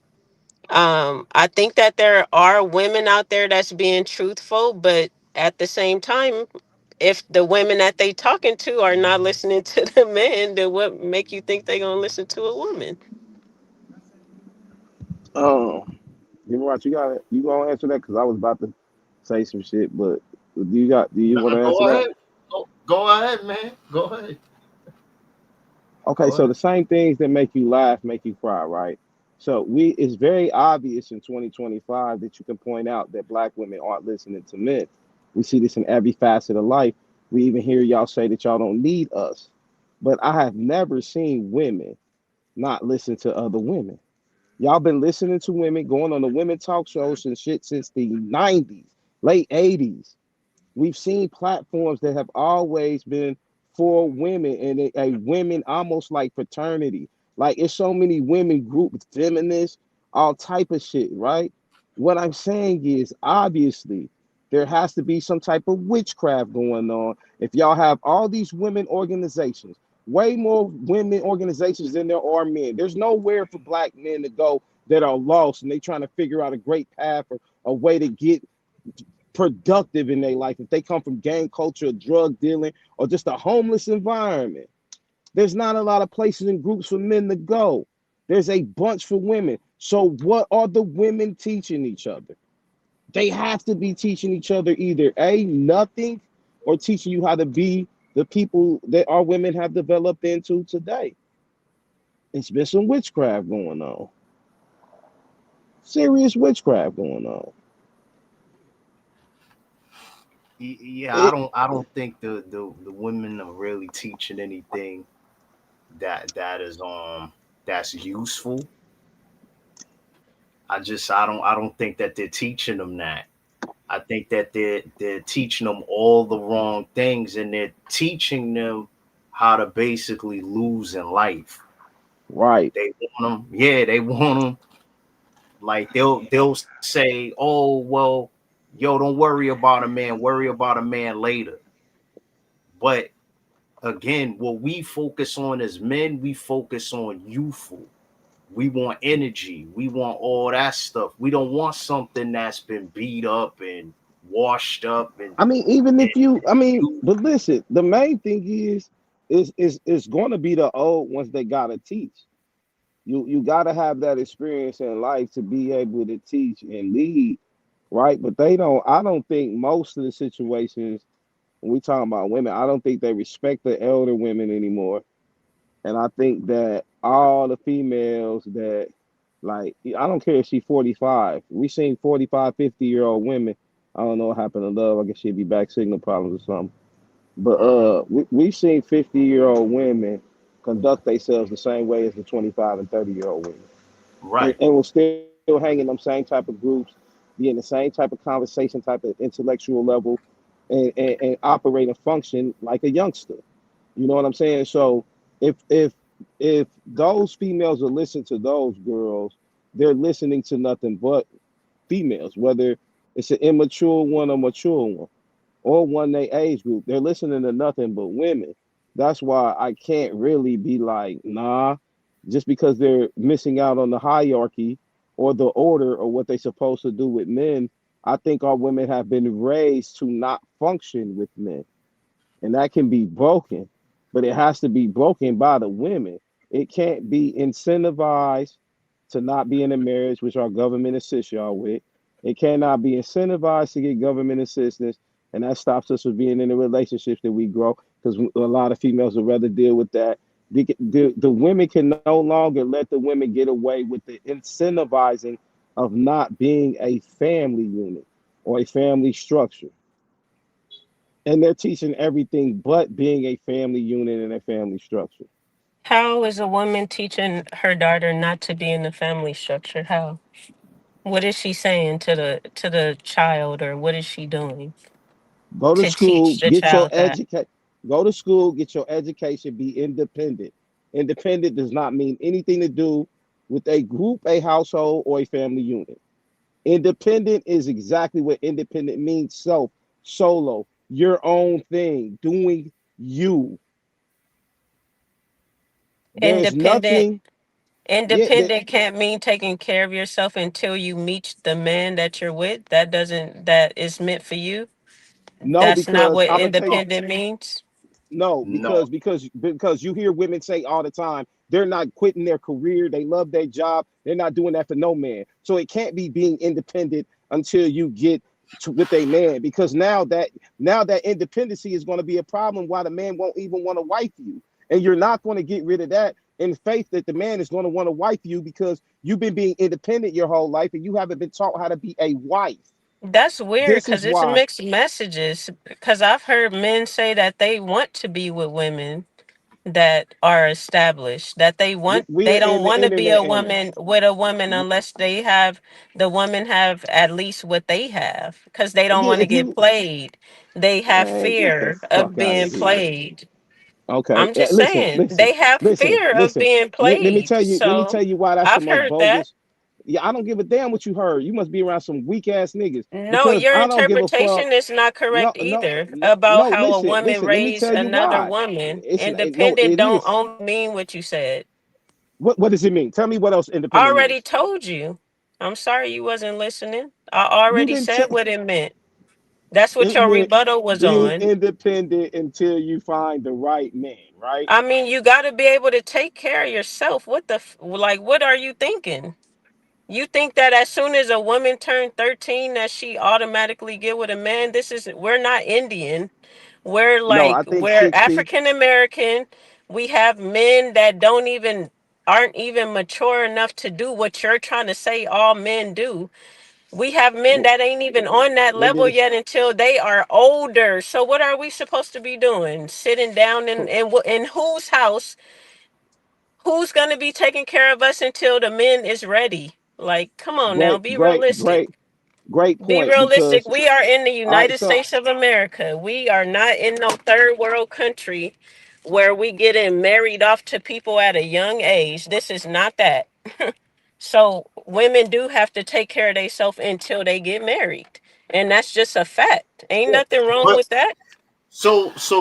I think that there are women out there that's being truthful, but at the same time, if the women that they talking to are not listening to the men, then what make you think they gonna listen to a woman? Um, you know what? You gonna answer that because I was about to say some shit, but do you want Nah, to answer go that? ahead. Go ahead, man. Go ahead. Okay, Go so ahead. the same things that make you laugh make you cry, right? So it's very obvious in 2025 that you can point out that black women aren't listening to men. We see this in every facet of life. We even hear y'all say that y'all don't need us. But I have never seen women not listen to other women. Y'all been listening to women, going on the women talk shows and shit since the 90s, late 80s. We've seen platforms that have always been for women and a women almost like fraternity. Like it's so many women groups, feminists, all type of shit, right? What I'm saying is obviously there has to be some type of witchcraft going on. If y'all have all these women organizations, way more women organizations than there are men. There's nowhere for black men to go that are lost and they trying to figure out a great path or a way to get productive in their life. If they come from gang culture, drug dealing, or just a homeless environment, there's not a lot of places and groups for men to go. There's a bunch for women. So what are the women teaching each other? They have to be teaching each other either A, nothing, or teaching you how to be the people that our women have developed into today. It's been some witchcraft going on. Serious witchcraft going on. Yeah, It I don't think the women are really teaching anything that is that's useful. I don't think that they're teaching them that. I think that they're teaching them all the wrong things, and they're teaching them how to basically lose in life. right. They want them, yeah, they want them. Like they'll say, "Oh well, yo, don't worry about a man. Worry about a man later." But again, what we focus on as men, we focus on youthful. We want energy. We want all that stuff. We don't want something that's been beat up and washed up I mean, even and if you, I mean, used. but listen, the main thing is going to be the old ones they gotta teach. You gotta have that experience in life to be able to teach and lead, right? But they don't. I don't think most of the situations when we talking about women, I don't think they respect the elder women anymore. And I think that all the females that like I don't care if she's 45. We seen 45, 50-year-old women. I don't know what happened to love. I guess she'd be back signal problems or something. But Mhm. we've seen 50-year-old women conduct themselves the same way as the 25 and 30-year-old women. Right. And we're still hanging them same type of groups, be in the same type of conversation, type of intellectual level, and operate and function like a youngster. You know what I'm saying? So if if if those females will listen to those girls, they're listening to nothing but females, whether it's an immature one or mature one, or one they age group. They're listening to nothing but women. That's why I can't really be like, nah, just because they're missing out on the hierarchy or the order or what they're supposed to do with men. I think our women have been raised to not function with men, and that can be broken, but it has to be broken by the women. It can't be incentivized to not be in a marriage, which our government assists y'all with. It cannot be incentivized to get government assistance, and that stops us from being in the relationships that we grow because a lot of females would rather deal with that. The women can no longer let the women get away with the incentivizing of not being a family unit or a family structure, and they're teaching everything but being a family unit and a family structure. How is a woman teaching her daughter not to be in the family structure? How? What is she saying to the child, or what is she doing Go to to school, teach the get your child that? educate. Go to school, get your education, be independent. Independent does not mean anything to do with a group, a household, or a family unit. Independent is exactly what independent means: self, solo, your own thing, doing you. There's Independent nothing. Yeah, independent can't mean taking care of yourself until you meet the man that you're with. That is meant for you. no, That's not because what I'm gonna tell you. independent means. No, No, because you hear women say all the time they're not quitting their career, they love their job, they're not doing that for no man. So it can't be being independent until you get with a man, because now that independency is going to be a problem. Why the man won't even want to wife you, and you're not going to get rid of that in faith that the man is going to want to wife you because you've been being independent your whole life and you haven't been taught how to be a wife. That's weird This because is it's why mixed messages. Because I've heard men say that they want to be with women that are established, that we they are don't in the want to be a internet age. woman with a woman unless the woman have at least what they have, because they don't Yeah, want to if get you played. They have man, get the fear of fuck out of being here. played. Okay. I'm just Listen, saying listen, they have listen, fear of listen. being Let me played. tell you. Let me So tell you why that's the I've most heard that. bogus. Yeah, I don't give a damn what you heard. You must be around some weak ass niggas No, because your I don't give a fuck. interpretation is not No, correct no, either no, about no. how a Listen, woman listen. Let me raised tell you another why. woman. No, Independent it don't is. only mean what you said. What does it mean? Tell me what else I independent already means. told you. I'm sorry you wasn't listening. I You already didn't said tell. what it meant. That's what It your meant rebuttal was being on. independent until you find the right man, right? I mean, you got to be able to take care of yourself. Like, what are you thinking? You think that as soon as a woman turned 13 that she automatically get with a man? We're not Indian. No, I think We're 60. African American. We have men that aren't even mature enough to do what you're trying to say all men do. We have men that ain't even on that When level did it? yet until they are older. So what are we supposed to be doing? Sitting down in whose house? Who's going to be taking care of us until the men is ready? Like, come on now, Great, be great, realistic. great, great Be point. realistic. Because We are in the all right, United so States of America. We are not in no third world country where we getting married off to people at a young age. This is not that. So women do have to take care of themselves until they get married. And that's just a fact. Ain't yeah. nothing wrong But with that.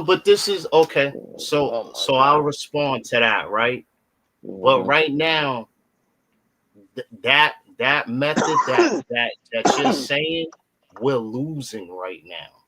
but this is okay. So Oh my so I'll god. respond to that, right? But Mhm. right now, that method that you're saying, we're losing right now.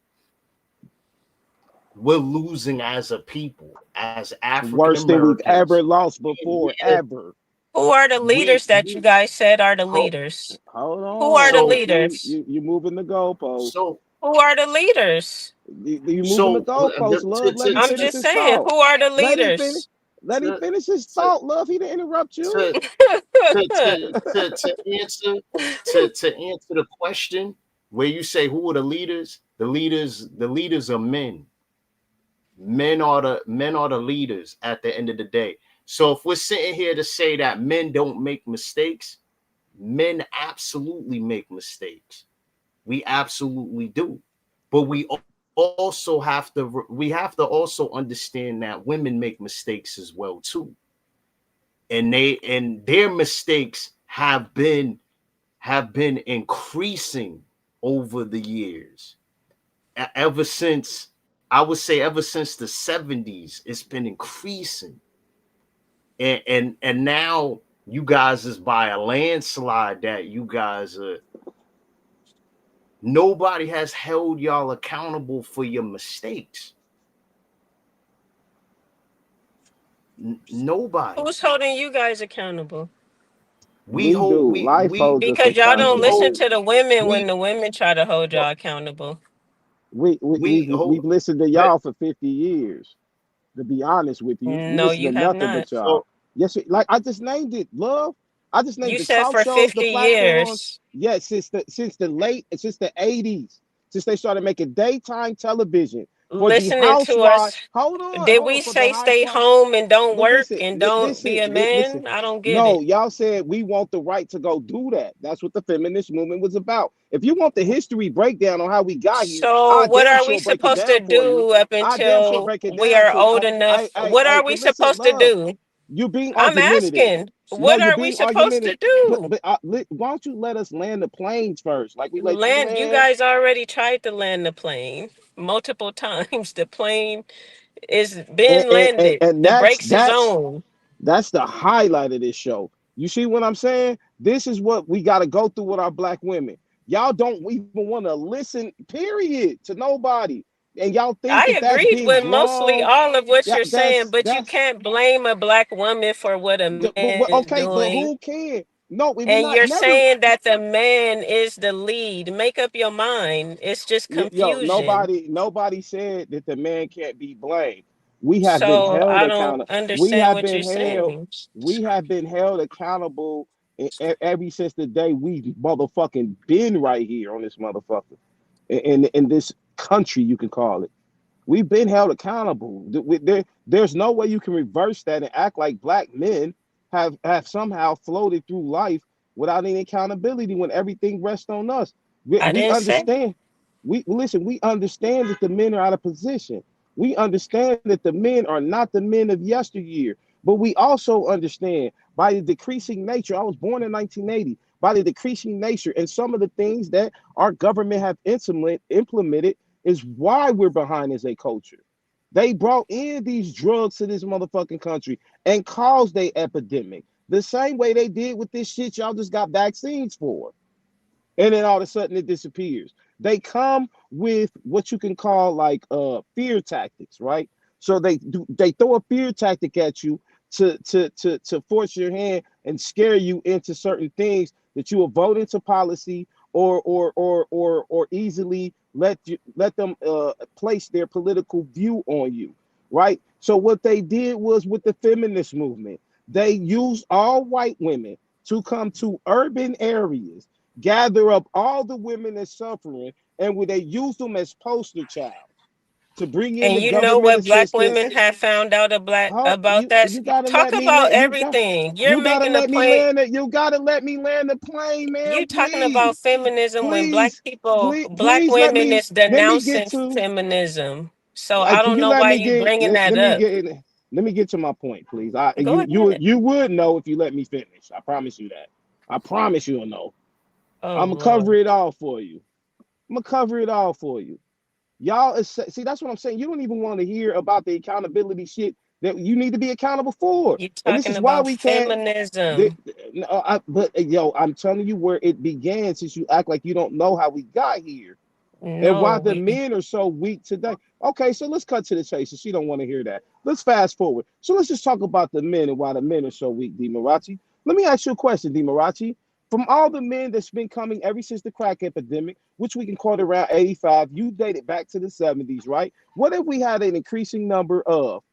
We're losing as a people, as African Worse than we've Americans. ever lost before, We ever. Who are the leaders that you we guys said are the ho- leaders? Hold Who are the on. so leaders? You moving the goalpost. so Who are the leaders? You moving the so goalpost, love. Let him I'm finish just his saying, thought. who are the Let him finish. leaders? Let him to finish his to thought, love. He didn't interrupt you. to to answer the question where you say who are the leaders, the leaders are men. Men are the leaders at the end of the day. So if we're sitting here to say that men don't make mistakes, men absolutely make mistakes. We absolutely do. But we have to also understand that women make mistakes as well too. And their mistakes have been increasing over the years. Ever since, I would say, ever since the 70s, it's been increasing. And now you guys is by a landslide that you guys are. Nobody has held y'all accountable for your mistakes. Nobody. Who's holding you guys accountable? We We hold do. we Life we holds us Because y'all don't we accountable. listen hold to the women when we the women try to hold no, y'all accountable. We've we hold. listened to Let, y'all for 50 years. To be honest with you, we No, listen to you have nothing not. but so y'all. Yes, like I just named it, love. I just named You the said talk for shows, the 50 platforms. years. Yes, since the 80s, since they started making daytime television for the Listening to housewives. us. Did Hold on, we for the say stay housewives. home and don't But work listen, and don't be a listen. man? I don't get No, it. y'all said we want the right to go do that. That's what the feminist movement was about. If you want the history breakdown on how we got here, So I what damn are we sure break it supposed to down for you. do up I damn sure until break it we down are for you. old enough? What are we But listen, supposed to love, do? you're being I'm argumentative. asking. No, What you're are we being supposed to argumentative. do? Why don't you let us land the planes first, like we let you Land, you land? guys already tried to land the plane multiple times. The plane is And, been landed. and The brakes is that's on. That's the highlight of this show. You see what I'm saying? This is what we got to go through with our black women. Y'all don't even want to listen, period, to nobody. And y'all think I that that's agreed being with mostly grown. all of what Yeah, you're saying, but you that's can't blame a black woman for what a man is okay, but doing. who can? No, we're And not you're never. saying that the man is the lead. Make up your mind. It's just Yo, confusion. nobody said that the man can't be blamed. We have been So held I don't accountable. We understand have what been you're held. saying. We have been held accountable ever since the day we motherfucking been right here on this motherfucker in this country, you can call it. We've been held accountable. There's no way you can reverse that and act like black men have somehow floated through life without any accountability when everything rests on us. I We didn't say. understand. We listen. We understand that the men are out of position. We understand that the men are not the men of yesteryear, but we also understand by the decreasing nature. I was born in 1980. By the decreasing nature and some of the things that our government have implemented is why we're behind as a culture. They brought in these drugs to this motherfucking country and caused a epidemic. The same way they did with this shit y'all just got vaccines for. And then all of a sudden it disappears. They come with what you can call like fear tactics, right? So they throw a fear tactic at you to force your hand and scare you into certain things that you will vote into policy or easily let them place their political view on you, right? So what they did was with the feminist movement, they used all white women to come to urban areas, gather up all the women that's suffering, and would they use them as poster child to bring in And the you know government what black assistance. women have found out about that? You gotta Talk let me about let everything. You're you gotta making a let me point. land it. You gotta let me land the plane, You ma'am. talking about Please, feminism when please, please, black please women is let me get denouncing to. feminism. So I Can don't you know let why me you get? bringing that Let me up. get. Let me get to my point, please. I Go ahead. you would know if you let me finish. I promise you that. I promise you'll know. Oh I'm gonna cover Lord. it all for you. I'm gonna cover it all for you. Y'all see that's what I'm saying. You don't even want to hear about the accountability shit that you need to be accountable for. You And this talking is why about we can't feminism. no, but yo, I'm telling you where it began since you act like you don't know how we got here and No, why the we men are so weak today. Okay, so let's cut to the chase. She don't want to hear that. Let's fast forward. So let's just talk about the men and why the men are so weak, Dimarachi. Let me ask you a question, Dimarachi. From all the men that's been coming ever since the crack epidemic, which we can quote around 85, you dated back to the 70s, right? What if we had an increasing number of,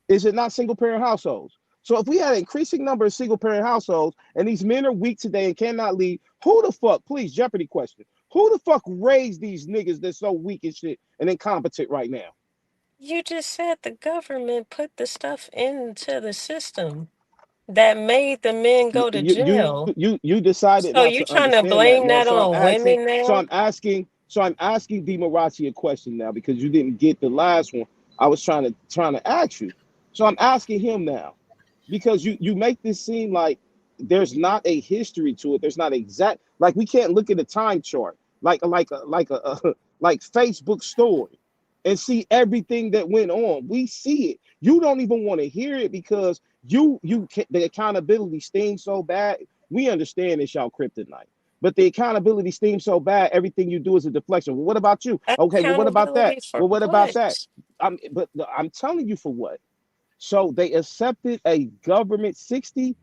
is it not single parent households? So if we had an increasing number of single parent households and these men are weak today and cannot lead, who the fuck, please, Jeopardy question, who the fuck raised these niggas that's so weak and shit and incompetent right now? you just said the government put the stuff into the system that made the men go to jail. You decided So not you to trying to understand that, blame man. that So I'm on asking, women so now? I'm asking, so I'm asking Demarachi a question now because you didn't get the last one. I was trying to ask you. So I'm asking him now because you make this seem like there's not a history to it. There's not exact like we can't look at a time chart like Facebook story and see everything that went on. We see it. You don't even want to hear it because the accountability stings so bad. We understand it's y'all kryptonite. But the accountability steams so bad, everything you do is a deflection. Well, what about you? Okay, well, what about that? Accountability for Well, what about that? what? But I'm telling you for what. So they accepted a government 68%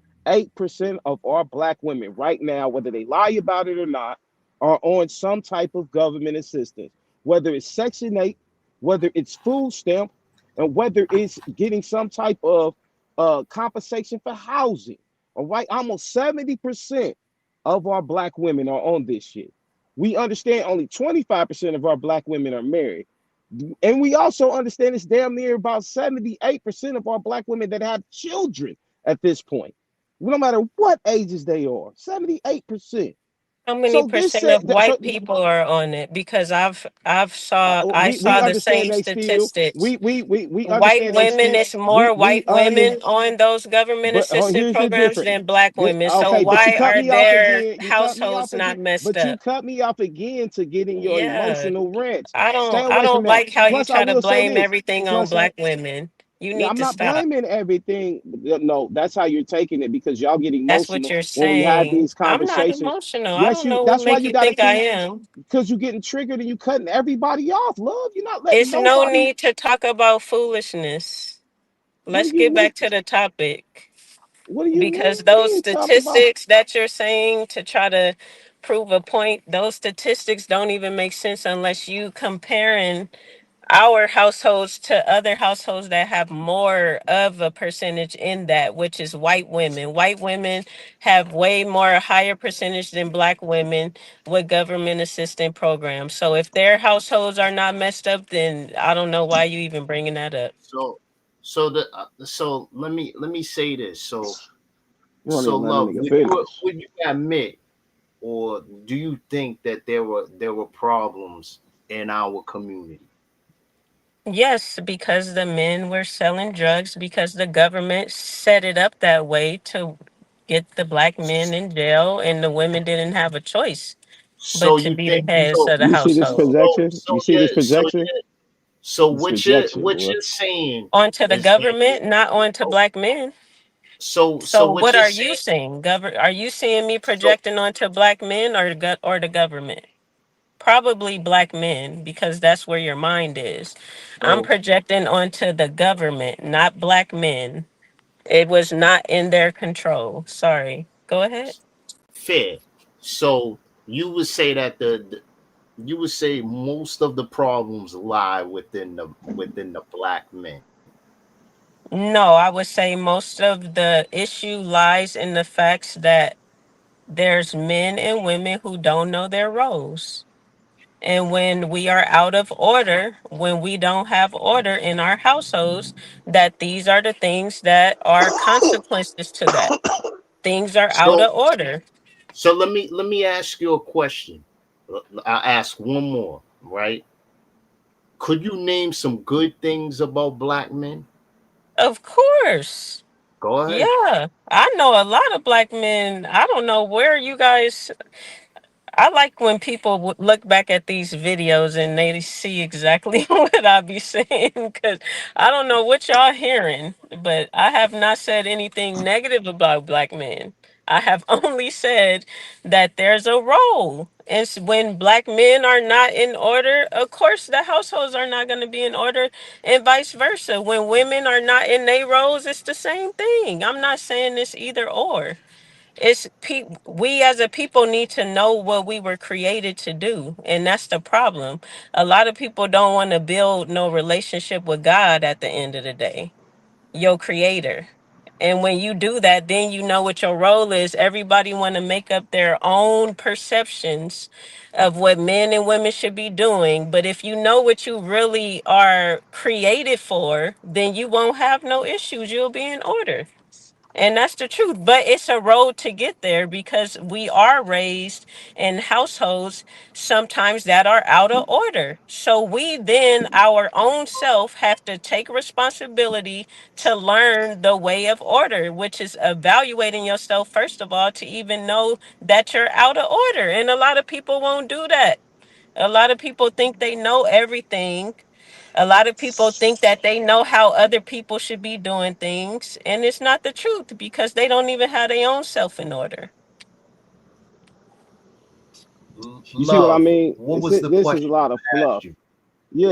of our black women right now, whether they lie about it or not, are on some type of government assistance, whether it's Section 8, whether it's food stamp, and whether it's getting some type of compensation for housing. All right, almost 70% of our black women are on this shit. We understand only 25% of our black women are married. And we also understand it's damn near about 78% of our black women that have children at this point. No matter what ages they are, 78%. How many So this percent said of that so white people are on it? Because I we saw the understand same they still statistics. we White understand they women, still it's more we white under women on those government but assisted here's the programs difference. than black women. So Okay, but you why cut are me off their again. You cut me households off not again. messed But you up? cut me off again to get in your Yeah. emotional rants. I Stay don't I away from don't that. like how you Plus, I try to will say blame this. everything on Plus, I black women. You yeah, need I'm to not stop. blaming everything. No, that's how you're taking it because y'all get That's what emotional you're when we have saying. these I'm not conversations. emotional. I Yes, don't you. know what That's why make you you got to think I keep am. because you getting triggered and you cutting everybody off. Love, you're not letting It's no nobody. need to talk about foolishness. What do Let's you get what? back to the topic. What do you Because those mean? Talk about. statistics that you're saying to try to prove a point, those statistics don't even make sense unless you comparing our households to other households that have more of a percentage in that, which is white women. White women have way more higher percentage than black women with government assistance programs. So if their households are not messed up, then I don't know why you even bringing that up. So so let me say this. You won't even let a Love, nigga finish. would you admit, or do you think that there were problems in our community? Yes, because the men were selling drugs because the government set it up that way to get the black men in jail, and the women didn't have a choice but So to you be the think heads so? of the You see this household. projection? So You see yeah. this projection? So This projection, what boy. you're saying Onto the is that government, not onto oh, black men. so So what what you're are saying. you saying? Are you seeing me So projecting onto black men or or the government? Probably black men because that's where your mind is. I'm so projecting onto the government, not black men. It was not in their control. Sorry. Go ahead. fair. So you would say that you would say most of the problems lie within the black men. No, I would say most of the issue lies in the facts that there's men and women who don't know their roles. And when we are out of order, when we don't have order in our households, that these are the things that are consequences to that. Things are out So of order. so let me ask you a question. I'll ask one more, right? Could you name some good things about black men? Of course. Go ahead. Yeah. I know a lot of black men. I don't know where you guys I like when people look back at these videos and they see exactly what I be saying because I don't know what y'all hearing, but I have not said anything negative about black men. I have only said that there's a role. And when black men are not in order, of course the households are not going to be in order, and vice versa. When women are not in their roles, it's the same thing. I'm not saying this either or. We as a people need to know what we were created to do, and that's the problem. A lot of people don't want to build no relationship with God at the end of the day, your creator. And when you do that, then you know what your role is. Everybody want to make up their own perceptions of what men and women should be doing, but if you know what you really are created for, then you won't have no issues. You'll be in order. And that's the truth. But it's a road to get there because we are raised in households sometimes that are out of order. So we then, our own self, have to take responsibility to learn the way of order, which is evaluating yourself, first of all, to even know that you're out of order. And a lot of people won't do that. A lot of people think they know everything. A lot of people think that they know how other people should be doing things, and it's not the truth because they don't even have their own self in order. You see what I Love. mean? What was the This is a question lot of I fluff. asked you? Yeah,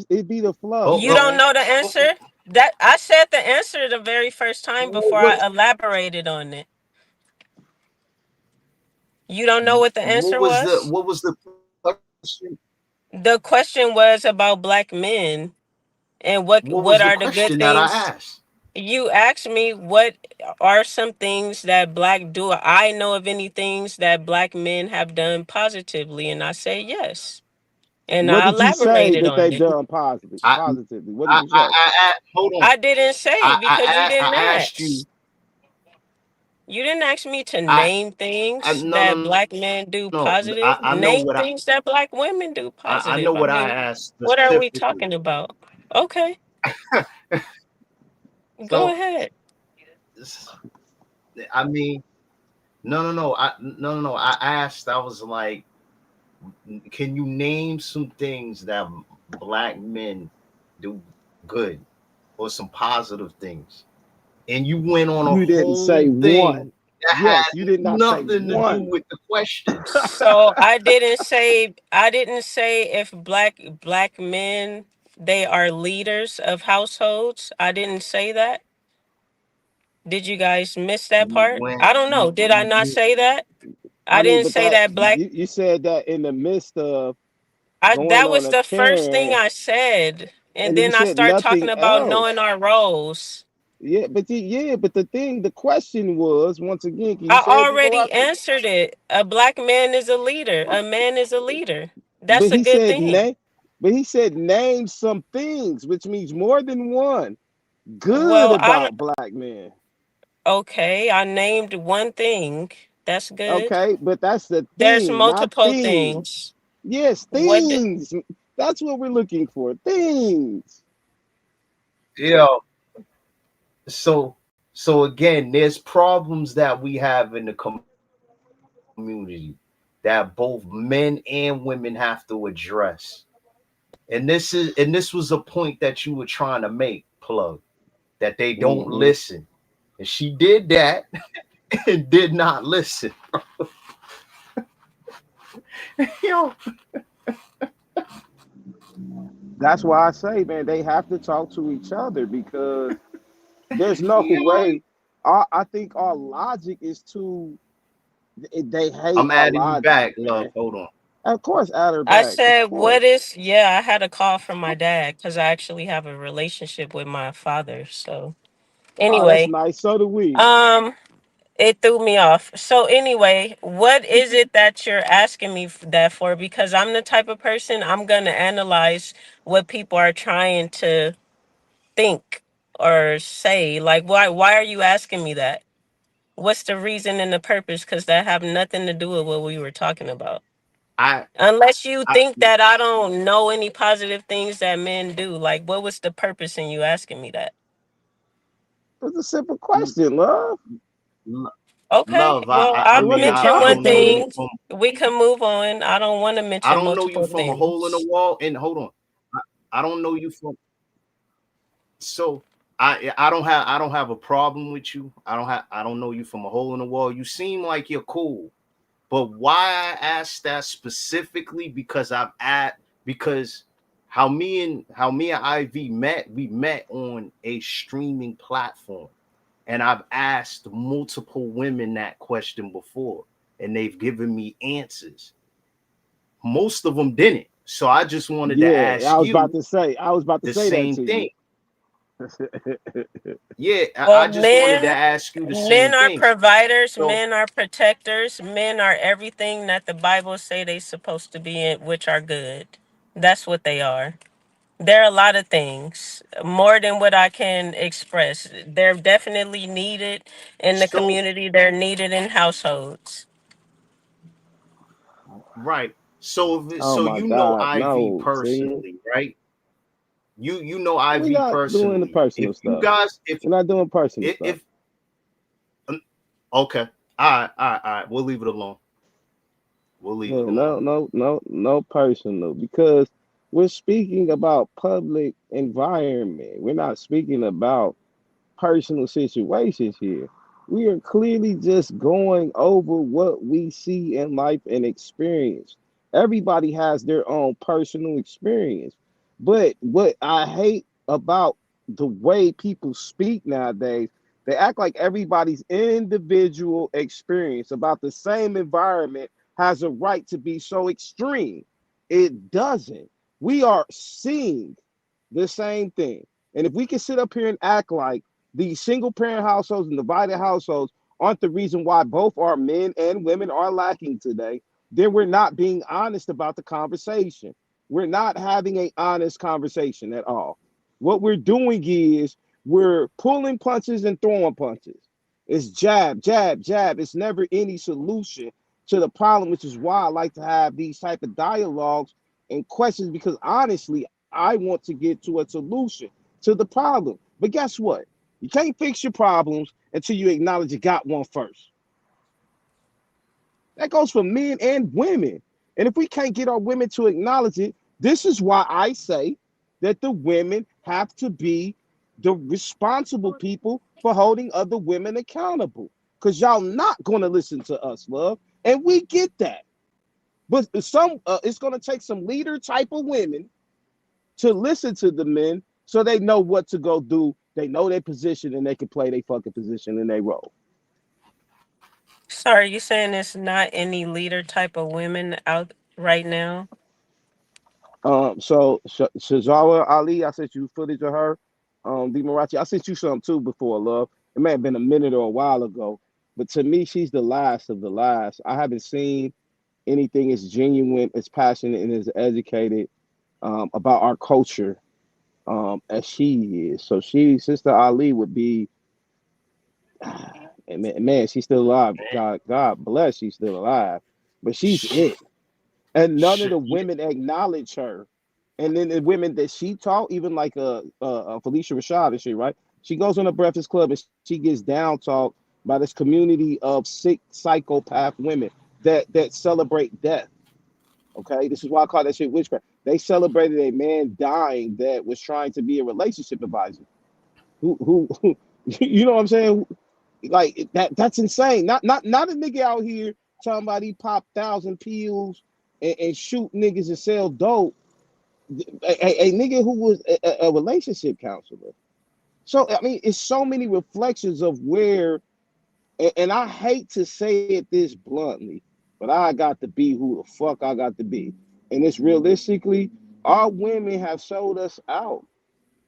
it be the fluff, Oh, You oh, don't man. know the answer? That I said the answer the very first time before what I elaborated on it. You don't know what the answer was? what was the question? The question was about black men and What what was the are the good question that I things. asked? You asked me what are some things that black do I know of any things that black men have done positively, and I say yes. And What I did you say elaborated that on they it. done I positively? What did you say? hold on. I didn't say because you didn't I asked ask. you. You didn't ask me to I, name things no, that no, black men do no. positive. I know Name what things that black women do I know positive. I what I mean, asked what are we specifically. talking about? Okay, go So ahead. I mean, no. I asked. I was like, can you name some things that black men do good or some positive things? And you went on a You didn't say whole thing one. that Yes, had you did not say nothing to do one. with the question. So I didn't say if black men they are leaders of households. I didn't say that. Did you guys miss that You part? went, I don't know. Did I not say that? I I mean, didn't but say that that black you said that in the midst of I going that on was a the first thing tear, I said. And and you then I said start talking nothing about knowing else. our roles. But the question was once again. Can you I say it before I already say? answered it. A black man is a leader. A man is a leader. But That's a he good said thing. name. But he said name some things, which means more than one. Good Well, I about black men. okay, I named one thing. That's good. Okay, but that's the There's thing, not multiple things. things. Yes, What? things. That's what we're looking for. Things. Yeah. So again, there's problems that we have in the community that both men and women have to address. And this was a point that you were trying to make, Plug, that they don't Mm-hmm. listen. And she did that and did not listen. Yo, That's why I say, man, they have to talk to each other because there's no yo, way. I think our logic is too. They hate I'm our adding you logic, back, love. man. Hold on. Of course, add her I back. Of said, course. what is, yeah, I had a call from my dad because I actually have a relationship with my father. So, Oh, that's anyway, nice. So do we. um, it threw me off. So, anyway, what is it that you're asking me that for? Because I'm the type of person, I'm going to analyze what people are trying to think or say. Like, why are you asking me that? What's the reason and the purpose? Because that have nothing to do with what we were talking about. I Unless you I think that I don't know any positive things that men do. Like, what was the purpose in you asking me that? It's a simple question, love. l- Okay, love. well, It I've wasn't mentioned one I don't know you complicated. thing. from We can move on. I don't want to I mention don't know you multiple from a hole in the things. wall. And hold on, I don't know you from. So I don't have a problem with you. I don't know you from a hole in the wall. You seem like you're cool. But why I asked that specifically because because how me and Ivy met, we met on a streaming platform. And I've asked multiple women that question before, and they've given me answers. Most of them didn't. So I just wanted to Yeah, ask you I was about to the say that same to you. thing. Yeah, Well, I just wanted to men ask you the men same are thing. providers, So men are protectors, men are everything that the Bible say they supposed to be in, which are good. That's what they are. There are a lot of things, more than what I can express. They're definitely needed in the so community. They're needed in households. right. So Oh my you know God, IV no. See, personally, right? You know we're IV not doing the personally. personal If you stuff. guys We're not doing personal stuff. if um, okay. All right. We'll leave it alone. We'll leave it Yeah, alone. no personal because we're speaking about public environment. We're not speaking about personal situations here. We are clearly just going over what we see in life and experience. Everybody has their own personal experience. But what I hate about the way people speak nowadays, they act like everybody's individual experience about the same environment has a right to be so extreme. It doesn't. We are seeing the same thing. And if we can sit up here and act like these single parent households and divided households aren't the reason why both our men and women are lacking today, then we're not being honest about the conversation. We're not having an honest conversation at all. What we're doing is we're pulling punches and throwing punches. It's jab, jab, jab. It's never any solution to the problem, which is why I like to have these type of dialogues and questions because honestly, I want to get to a solution to the problem. But guess what? You can't fix your problems until you acknowledge you got one first. That goes for men and women. And if we can't get our women to acknowledge it, this is why I say that the women have to be the responsible people for holding other women accountable. Because y'all not going to listen to us, love. And we get that. But it's going to take some leader type of women to listen to the men so they know what to go do. They know their position and they can play their fucking position in their role. Sorry, you saying there's not any leader type of women out right now? Shazawa Ali, I sent you footage of her. D Marachi, I sent you some too before, love. It may have been a minute or a while ago, but to me, she's the last of the last. I haven't seen anything as genuine, as passionate, and as educated about our culture as she is. So Sister Ali would be, and man, she's still alive. God bless, she's still alive. But she's Sh- it, and none of sh- the yeah, women acknowledge her. And then the women that she taught, even like Felicia Rashad and shit, right? She goes on a Breakfast Club and she gets down talked by this community of sick psychopath women that celebrate death. Okay, this is why I call that shit witchcraft. They celebrated a man dying that was trying to be a relationship advisor. Who you know what I'm saying? Like that's insane. Not a nigga out here talking about he pop 1,000 pills and shoot niggas and sell dope. A nigga who was a relationship counselor. So I mean, it's so many reflections of where, and I hate to say it this bluntly, but I got to be who the fuck I got to be, and it's realistically, our women have sold us out.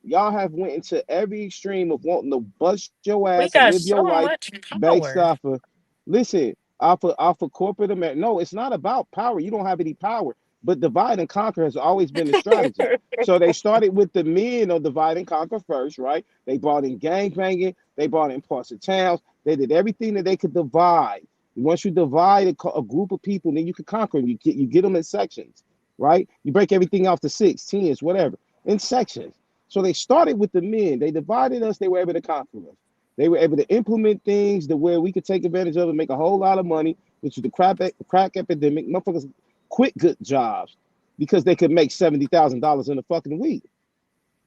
Y'all have went into every extreme of wanting to bust your ass We and got live your so life much based power. off of, listen, off of corporate America. No, it's not about power. You don't have any power. But divide and conquer has always been the strategy. So they started with the men of divide and conquer first, right? They brought in gang banging, they brought in parts of towns, they did everything that they could divide. Once you divide a group of people, then you can conquer them. You get them in sections, right? You break everything off to six, tens, whatever, in sections. So they started with the men. They divided us. They were able to conquer us. They were able to implement things to where we could take advantage of and make a whole lot of money, which is the crack epidemic. Motherfuckers quit good jobs because they could make $70,000 in a fucking week.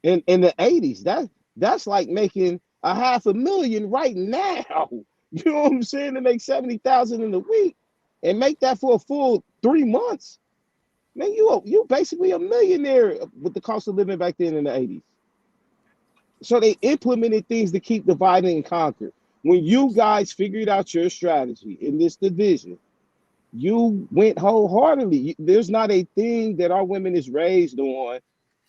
In the 80s, that's like making a half a million right now. You know what I'm saying? To make 70,000 in a week and make that for a full 3 months, man, you basically a millionaire with the cost of living back then in the 80s. So they implemented things to keep dividing and conquer. When you guys figured out your strategy in this division, you went wholeheartedly. There's not a thing that our women is raised on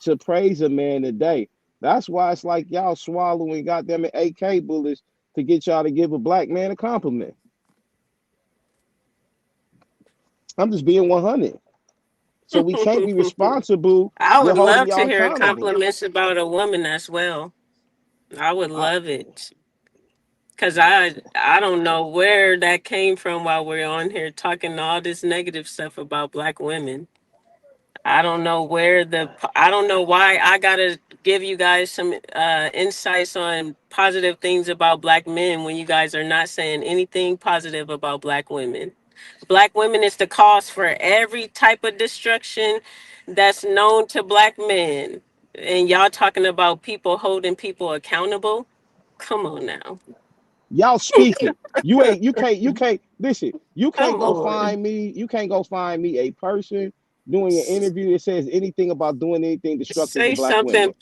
to praise a man today. That's why it's like y'all swallowing goddamn AK bullets to get y'all to give a black man a compliment. I'm just being 100. So we can't be responsible I with would holding love to y'all hear accountable. compliments about a woman as well. I would I, love it. Cause I don't know where that came from while we're on here talking all this negative stuff about black women. I don't know I don't know why I gotta give you guys some insights on positive things about black men when you guys are not saying anything positive about black women. Black women is the cause for every type of destruction that's known to black men. And y'all talking about people holding people accountable? Come on now. Y'all speaking. You can't listen. You can't Come go on. find me. You can't go find me a person doing an interview that says anything about doing anything destructive to Say black something women.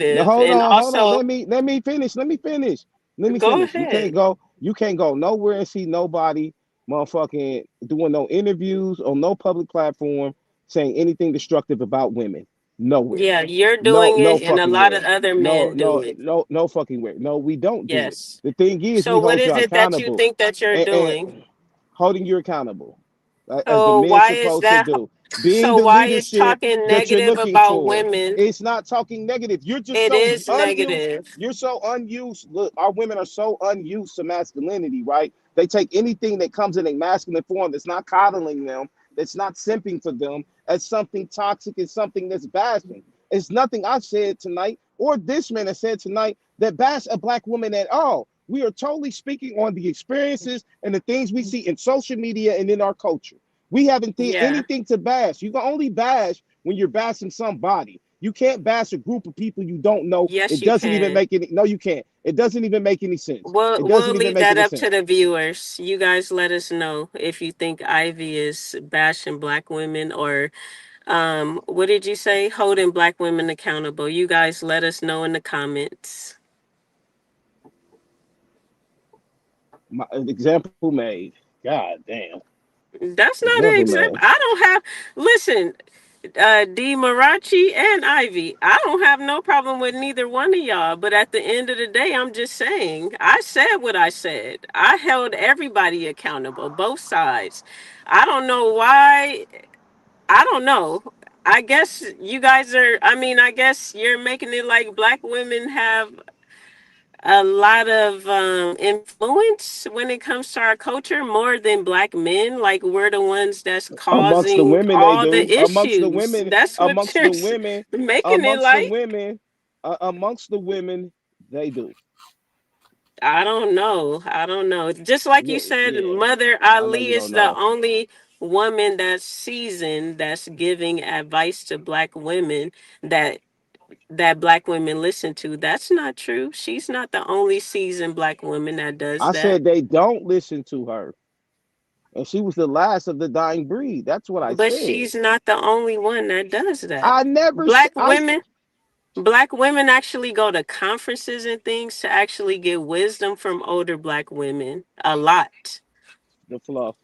Now positive. hold And on, hold on. also, Let me finish. Let me finish. Let me go finish. You can't ahead. go. You can't go nowhere and see nobody, motherfucking doing no interviews on no public platform saying anything destructive about women. Nowhere. Yeah, you're No, doing no it, and a fucking lot where. of other No, men do no, it. no, no fucking where. No, we don't do it. Yes. The thing is, we So, what hold you is it that you accountable, think that you're and doing? holding you accountable, as the So, men why is supposed to that? do. Being So, the why is leadership talking that you're negative looking about for. women? It's not talking negative. You're just It so is unused. negative. You're so unused. Look, our women are so unused to masculinity, right? They take anything that comes in a masculine form that's not coddling them, that's not simping for them, as something toxic and something that's bashing. It's nothing I've said tonight or this man has said tonight that bash a black woman at all. We are totally speaking on the experiences and the things we see in social media and in our culture. We haven't did Yeah. anything to bash. You can only bash when you're bashing somebody. You can't bash a group of people you don't know. Yes, It you doesn't even can. make any. No, you can't. It doesn't even make any sense. It We'll doesn't even leave make that any up to sense. the viewers. You guys let us know if you think Ivy is bashing black women or what did you say? Holding black women accountable. You guys let us know in the comments. An example made. God damn. That's not an Example example. made. I don't have listen, D Marachi and Ivy. I don't have no problem with neither one of y'all. But at the end of the day, I'm just saying, I said what I said. I held everybody accountable, both sides. I don't know why. I don't know. I guess you guys are. I mean, I guess you're making it like black women have a lot of influence when it comes to our culture more than black men. Like we're the ones that's Amongst the causing women, they all the do. issues. That's what Amongst you're the women, making it amongst the like. women, amongst the women, they do. I don't know. I don't know. Just like you Yeah, said, yeah. Mother I know Ali you don't is the know. only woman that's seasoned that's giving advice to black women that black women listen to. That's not true. She's not the only seasoned black woman that does I that. said they don't listen to her, and she was the last of the dying breed. That's what I But said. she's not the only one that does that. I never said Black women Black women actually go to conferences and things to actually get wisdom from older black women. A lot. the fluff,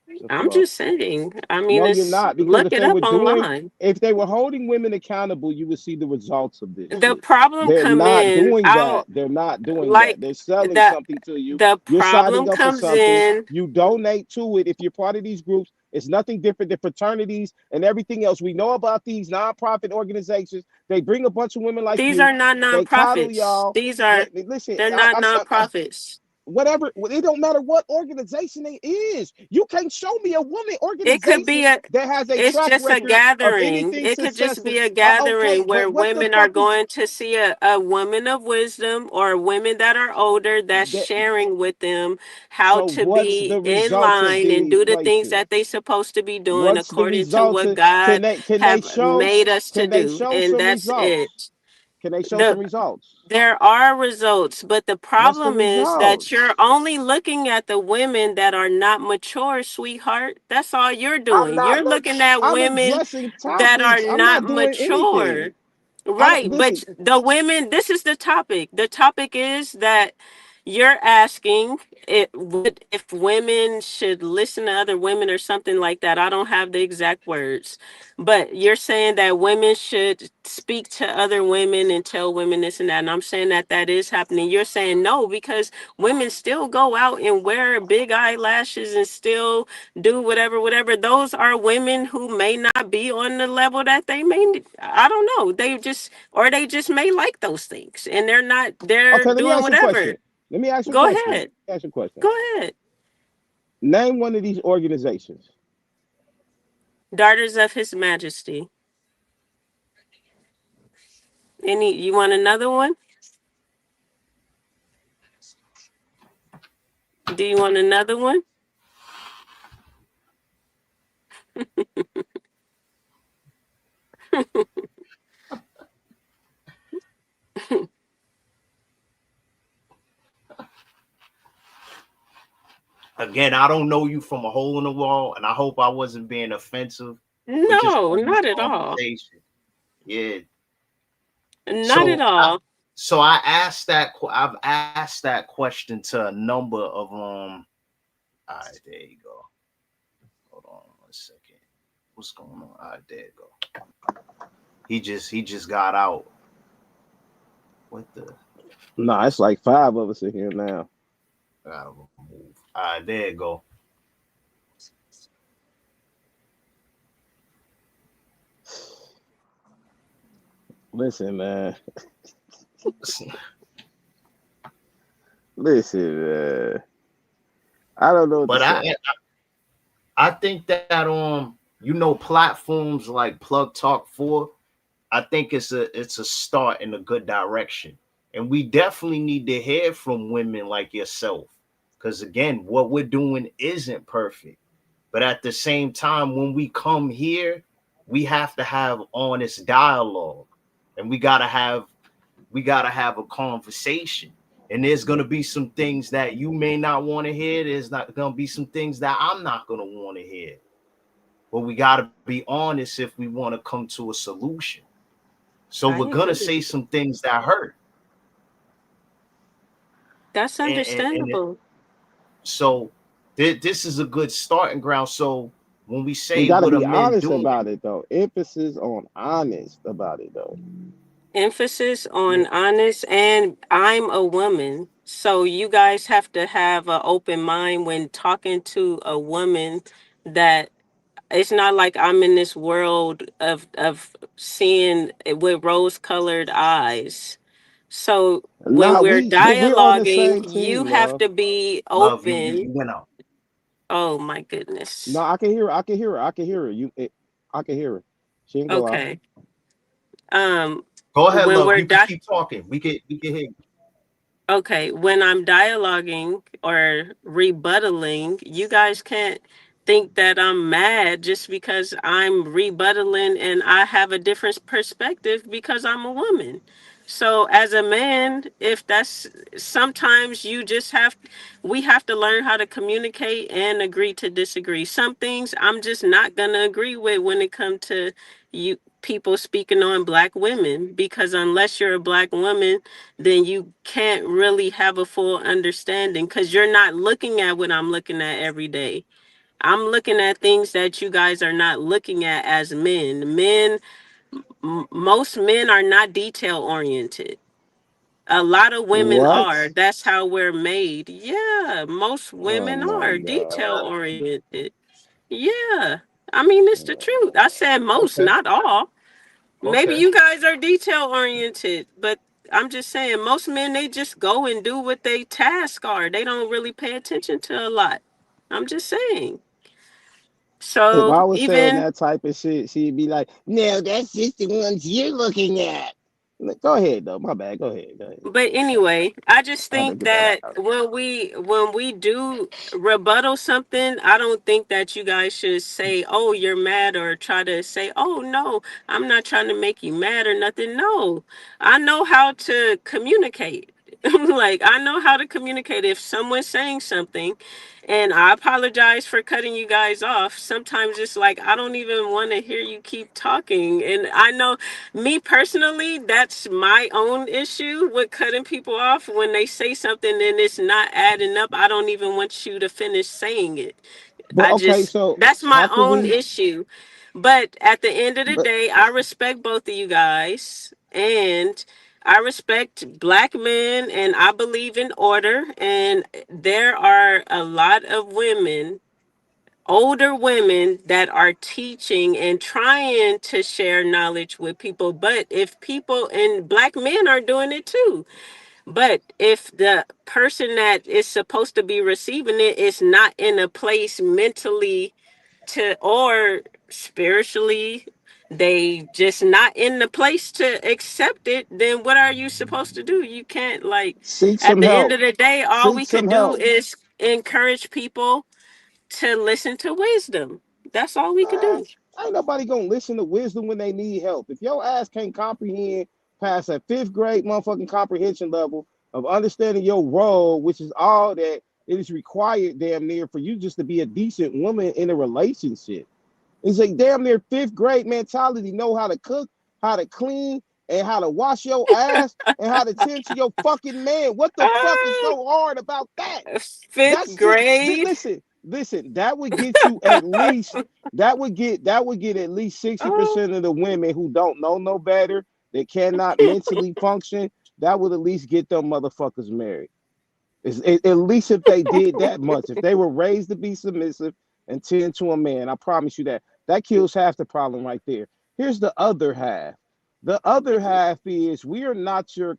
the I'm fluff. just saying. I mean, No, you're it's not, because look it up online. if they were holding women accountable, you would see the results of this The shit. problem They're come not in doing that. out They're not doing that. like They're selling the something to you. the You're problem signing up for comes something. in. You donate to it. If you're part of these groups, it's nothing different than fraternities and everything else. We know about these nonprofit organizations. They bring a bunch of women like These you. are not They coddle nonprofits. y'all. These are Listen, they're not nonprofits. whatever, it don't matter what organization it is. You can't show me a woman It could be organization a that has a it's track just a record of gathering. anything It could just successful. be a Okay, gathering but where what the women are fuck is going to see a woman of wisdom or women that are older that's that? sharing with them how So to what's be the in results of line and these do the things places? that they supposed to be doing What's the according to results what of, God can they have show, made us to can they do. show And some that's results? it. Can they show some The results? there are results, but the What's the problem is that results? you're only looking at the women that are not mature, sweetheart. That's all you're I'm doing. not You're much. looking at I'm women addressing that are topics. I'm not not doing mature. anything. I don't Right, listen. but the women, this is the topic. The topic is that you're asking if women should listen to other women or something like that. I don't have the exact words, but you're saying that women should speak to other women and tell women this and that. And I'm saying that that is happening. You're saying no because women still go out and wear big eyelashes and still do whatever, whatever. Those are women who may not be on the level that they may. I don't know. They just or they just may like those things and they're not. They're Okay, let me doing ask you a whatever. question. Let me ask you a Go question. ahead. Ask you a question. Go ahead. Name one of these organizations. Daughters of His Majesty. Any? You want another one? Do you want another one? Again, I don't know you from a hole in the wall, and I hope I wasn't being offensive. We're just No, having not a at all. conversation. Yeah. Not at So all. I asked that I've asked that question to a number of all right, there you go. Hold on 1 second. What's going on? All right, there you go. He just got out. What the Nah, it's like five of us in here now. gotta move. All right, there you go. Listen, man. Listen, I don't know what to But say. I think that platforms like Plug Talk 4, I think it's a start in a good direction. And we definitely need to hear from women like yourself. Because again, what we're doing isn't perfect. But at the same time, when we come here, we have to have honest dialogue. And we gotta have a conversation. And there's gonna be some things that you may not want to hear. There's not gonna be some things that I'm not gonna want to hear. But we gotta be honest if we want to come to a solution. So I we're gonna agree. say some things that hurt. That's And understandable. so this is a good starting ground. So when we We say got to what are be men honest doing, about it, though. Emphasis on honest about it, though. Emphasis on honest, and I'm a woman. So you guys have to have an open mind when talking to a woman that it's not like I'm in this world of seeing it with rose colored eyes. So when Nah, we're we're on the same dialoguing, you team, have love. to be Love, you open. went out. Oh my No, goodness. I can hear her. I can hear her. I can hear her. I can hear her. She didn't go out. Okay. Um, Go ahead, when love. we're You can keep talking. We can hear you. Okay, when I'm dialoguing or rebuttaling, you guys can't think that I'm mad just because I'm rebuttaling and I have a different perspective because I'm a woman. So as a man, if that's sometimes you just have we have to learn how to communicate and agree to disagree. Some things I'm just not going to agree with when it comes to you people speaking on black women because unless you're a black woman then you can't really have a full understanding because you're not looking at what I'm looking at every day. I'm looking at things that you guys are not looking at as men. Most men are not detail oriented. A lot of women are. What? That's how we're made. Yeah, most Oh women my are detail god. oriented. Yeah. I mean, it's the truth. I said most, Okay. not all. Maybe Okay. you guys are detail oriented, but I'm just saying most men they just go and do what they task are. They don't really pay attention to a lot. I'm just saying. If So I was saying even that type of shit, she'd be like, "No, that's just the ones you're looking at." Like, go ahead, though. My bad. Go ahead. Go ahead. but anyway, I just I had to think get that that out. when we do rebuttal something, I don't think that you guys should say, "Oh, you're mad," or try to say, "Oh, no, I'm not trying to make you mad or nothing." No, I know how to communicate. Like I know how to communicate if someone's saying something and I apologize for cutting you guys off. Sometimes it's like I don't even want to hear you keep talking. And I know me personally, that's my own issue with cutting people off when they say something and it's not adding up. I don't even want you to finish saying it. But okay, so That's my how can own we? issue. But at the end of the But day, I respect both of you guys. And I respect black men and I believe in order. And there are a lot of women, older women, that are teaching and trying to share knowledge with people. But if people and black men are doing it too. But if the person that is supposed to be receiving it is not in a place mentally to or spiritually, they just not in the place to accept it, then what are you supposed to do? You can't like seek at some the end help. of the day, all Seek we could some do help. is encourage people to listen to wisdom. That's all we could Man, do. ain't nobody gonna listen to wisdom when they need help. If your ass can't comprehend past that fifth grade motherfucking comprehension level of understanding your role, which is all that it is required damn near for you just to be a decent woman in a relationship. It's a damn near fifth grade mentality. Know how to cook, how to clean, and how to wash your ass, and how to tend to your fucking man. What the fuck is Ah, so hard about that? fifth That's just grade. listen. That would get you at least. That would get at least sixty Oh, percent of the women who don't know no better, that cannot mentally function. That would at least get them motherfuckers married. At least if they did that much, if they were raised to be submissive and tend to a man, I promise you that kills half the problem right there. Here's the other half. The other half is we are not your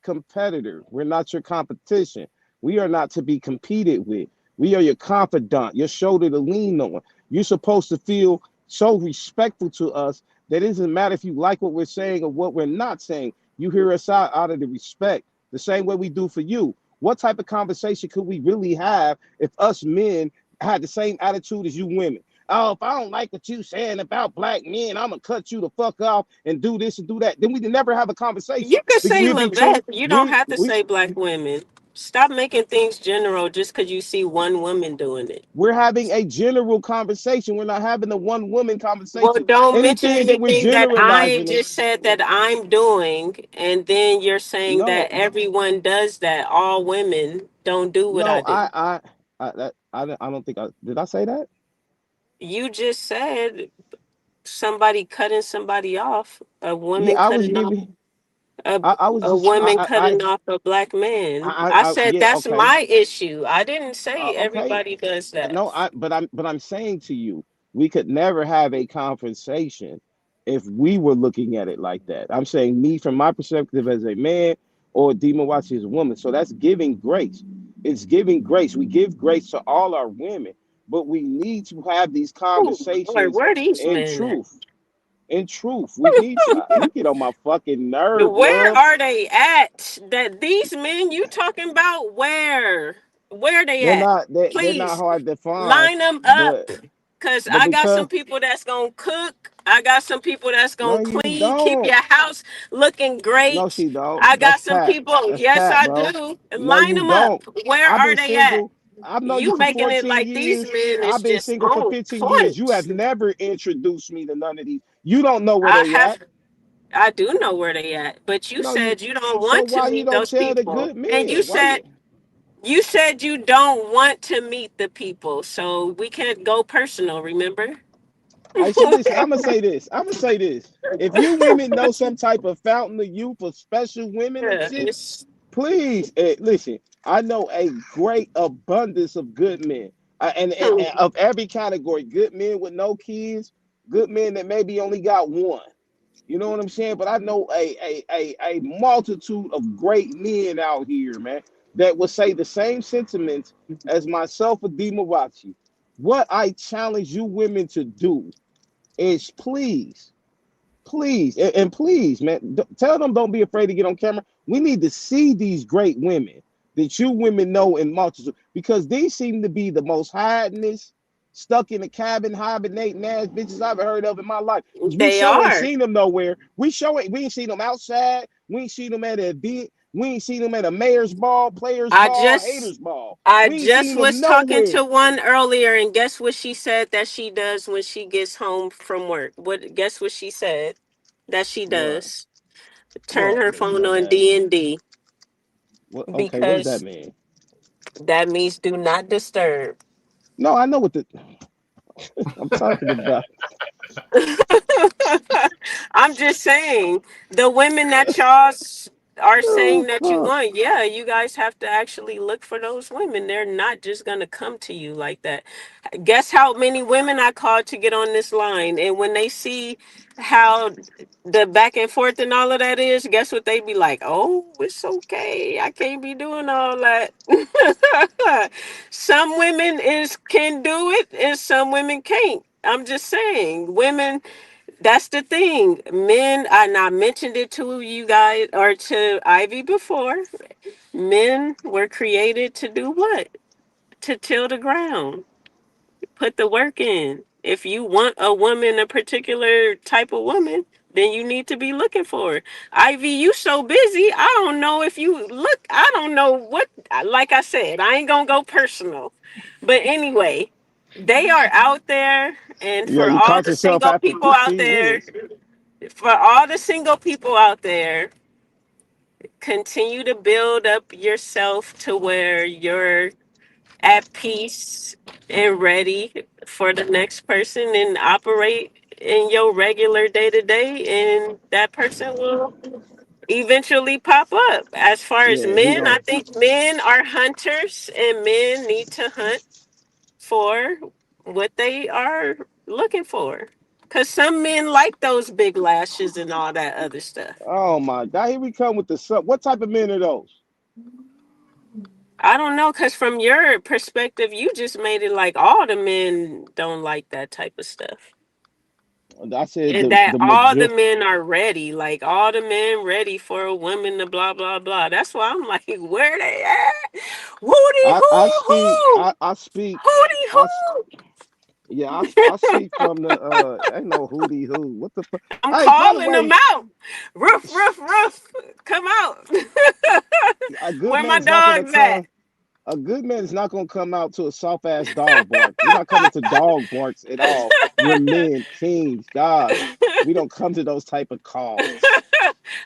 competitor. We're not your competition. We are not to be competed with. We are your confidant, your shoulder to lean on. You're supposed to feel so respectful to us that it doesn't matter if you like what we're saying or what we're not saying. You hear us out of the respect, the same way we do for you. What type of conversation could we really have if us men had the same attitude as you women? Oh, if I don't like what you saying about black men, I'm gonna cut you the fuck off and do this and do that. Then we can never have a conversation you could because say we'll be too Levette. You don't we have to we say black women. Stop making things general just because you see one woman doing it. we're having a general conversation. We're not having a one woman Well, conversation. don't mention Anything that we're anything that I generalizing it. just said that I'm doing, and then you're saying that No, everyone does that. All women don't do what I no, do. I don't think I did. I say that. You just said somebody cutting somebody off, a Yeah, woman I was cutting off giving. a, I was a just. woman cutting off a black man. I said Yeah. that's Okay. my issue. I didn't say Okay. everybody does that. No, but I'm saying to you, we could never have a conversation if we were looking at it like that. I'm saying me from my perspective as a man, or Dima Wachi is a woman. So that's giving grace. It's giving grace. We give grace to all our women, but we need to have these Oh Lord, conversations where are these in men at? truth. In truth, we need to. You get on my fucking nerve, Where love. are they at? That these men you talking about? Where they They're at? not. They're not Please hard to find, line them up. but Cause but I got because some people that's gonna cook. I got some people that's no, gonna you clean, keep don't. your house looking No, great. she don't. I That's got some cap. people. That's Yes, cap, I bro. do. No, Line you them up. don't. Where I've are been they at? single. I've known you You for making it 14 like these years. men is I've been just single for on 15 years. You have point. never introduced me to none of these. You don't know where I they have at. I do know where they at, but you No, you. said you don't So want to why you meet don't those tell the people. good And men? Why you? you said you don't want to meet the people. So we can't go personal, remember? I so listen. I'm gonna say this. I'm gonna say this. If you women know some type of fountain of youth for special women and Yeah, shit, it's please listen. I know a great abundance of good men, and of every category. Good men with no kids, good men that maybe only got one. You know what I'm saying? But I know a multitude of great men out here, man, that would say the same sentiments as myself, Adima Rachi. What I challenge you women to do is please, and please, man, tell them don't be afraid to get on camera. We need to see these great women that you women know in multitude because these seem to be the most hidingest, stuck in the cabin, hibernating ass bitches I've ever heard of in my life. Because we they sure ain't are. seen them nowhere. We ain't seen them outside. We ain't seen them at an event. We ain't seen them at a mayor's ball, players I ball, just haters ball. I We ain't just seen them was talking nowhere. to one earlier, and guess what she said that she does when she gets home from work? What? Guess what she said that she What? does? Turn What? her What you phone about on to ask? D&D What? Okay, what does that because mean? that means do not disturb. No, I know what the I'm talking about. I'm just saying, the women that y'all are Oh saying that you fuck. want, yeah, you guys have to actually look for those women. They're not just gonna come to you like that. Guess how many women I called to get on this line, and when they see how the back and forth and all of that is, guess what they be like? Oh, it's okay. I can't be doing all that. Some women is can do it, and some women can't. I'm just saying, women, that's the thing. Men, and I mentioned it to you guys or to Ivy before. Men were created to do what? To till the ground, put the work in. If you want a woman, a particular type of woman, then you need to be looking for her. Ivy, you so busy. I don't know if you look. I don't know what. Like I said, I ain't gonna go personal. But anyway, they are out there, and Yeah, for you all caught the yourself single after people out 15 there, minutes. continue to build up yourself to where you're at peace and ready for the next person and operate in your regular day to day, and that person will eventually pop up. As far as Yeah, he men, I gonna. think men are hunters and men need to hunt for what they are looking for. Because some men like those big lashes and all that other stuff. Oh my God, here we come with the sub. What type of men are those? I don't know, because from your perspective, you just made it like all the men don't like that type of stuff. I said And the that the all the major. men are ready, like all the men ready for a woman to blah, blah, blah. That's why I'm like, where they at? Woody I hoo speak. hoo! I speak. Hootie I hoo! yeah. I speak from the. Ain't no hootie hoo. What the fuck? I'm Hey, by the calling them way, out. Roof, roof, roof. Come out. a good Where my man's not gonna dogs at? come. A good man is not gonna come out to a soft ass dog bark. We're not coming to dog barks at all. We're men, kings, gods. We don't come to those type of calls.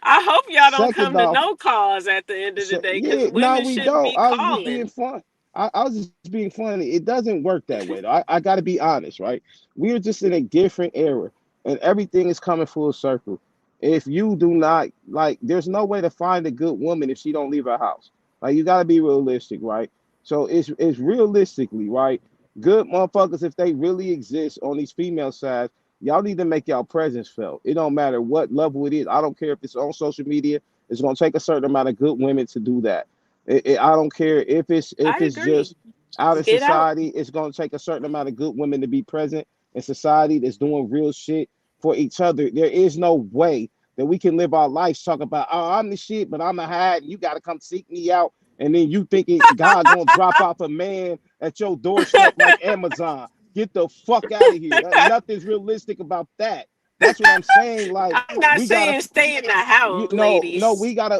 I hope y'all don't Second come to off, no calls at the end of the so day because yeah, no, women we shouldn't don't. be I was just being calling. fun. I was just being funny. It doesn't work that way, though. I got to be honest, right? We are just in a different era, and everything is coming full circle. If you do not like, there's no way to find a good woman if she don't leave her house. Like you got to be realistic, right? So it's realistically right. Good motherfuckers, if they really exist on these female sides, y'all need to make y'all presence felt. It don't matter what level it is. I don't care if it's on social media, It's gonna take a certain amount of good women to do that. I don't care if I it's agree. just out of Get out. society. It's gonna take a certain amount of good women to be present in society that's doing real shit for each other. There is no way that we can live our lives talking about, oh, I'm the shit, but I'm a hide, and you gotta come seek me out. And then you thinking God gonna drop off a man at your doorstep like Amazon. Get the fuck out of here. Nothing's realistic about that. That's what I'm saying. Like I'm not we gotta saying stay in the house, no, ladies.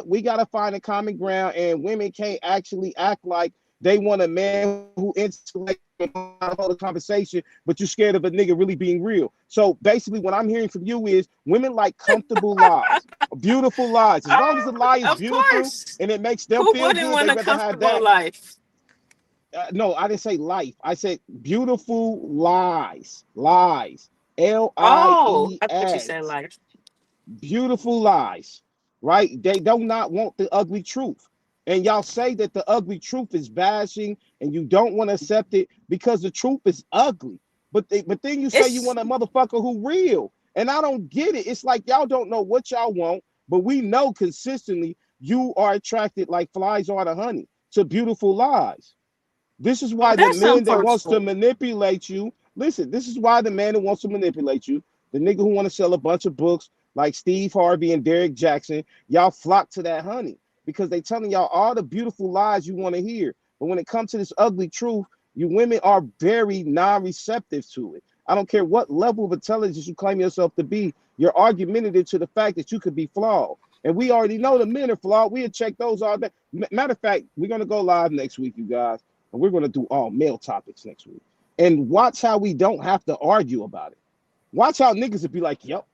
we gotta find a common ground, and women can't actually act like they want a man who intellect hold a conversation, but you're scared of a nigga really being real. So basically, what I'm hearing from you is women like comfortable lies, beautiful lies. As long as the lie is Of beautiful course. and it makes them Who feel wouldn't good, want they a rather have comfortable that. life? No, I didn't say life. I said beautiful lies. Lies. L I Oh, E I thought you said S. life. Beautiful lies, right? They do not want the ugly truth. And y'all say that the ugly truth is bashing and you don't want to accept it because the truth is ugly. But then you say you It's want a motherfucker who real. And I don't get it. It's like y'all don't know what y'all want, but we know consistently you are attracted like flies are to honey to beautiful lies. This is why the that's man that wants to unfortunate. manipulate you, listen, this is why the man that wants to manipulate you, the nigga who want to sell a bunch of books like Steve Harvey and Derek Jackson, y'all flock to that honey because they telling y'all all the beautiful lies you want to hear. But when it comes to this ugly truth, you women are very non-receptive to it. I don't care what level of intelligence you claim yourself to be, you're argumentative to the fact that you could be flawed. And we already know the men are flawed. We'll check those all day. Matter of fact, we're going to go live next week, you guys, and we're going to do all male topics next week. And watch how we don't have to argue about it. Watch how niggas would be like, yep,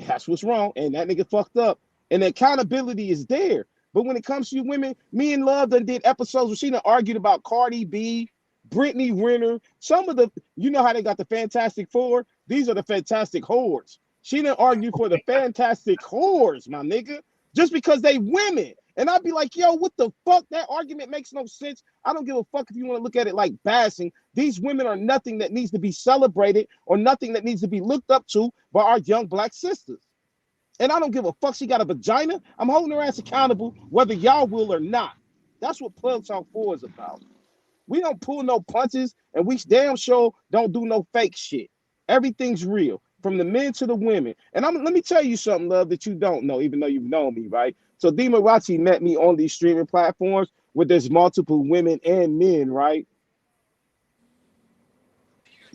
that's what's wrong. And that nigga fucked up. And the accountability is there. But when it comes to you women, me and Love done did episodes where she done argued about Cardi B, Brittany Renner. Some of the, you know how they got the Fantastic Four? These are the Fantastic Whores. She done argue for the Fantastic Whores, my nigga, just because they women. And I'd be like, yo, what the fuck? That argument makes no sense. I don't give a fuck if you want to look at it like bashing. These women are nothing that needs to be celebrated or nothing that needs to be looked up to by our young black sisters. And I don't give a fuck she got a vagina. I'm holding her ass accountable whether y'all will or not. That's what Plug Talk 4 is about. We don't pull no punches and we damn sure don't do no fake shit. Everything's real from the men to the women. And let me tell you something, Love, that you don't know, even though you've known me, right? So Demarachi met me on these streaming platforms where there's multiple women and men, right?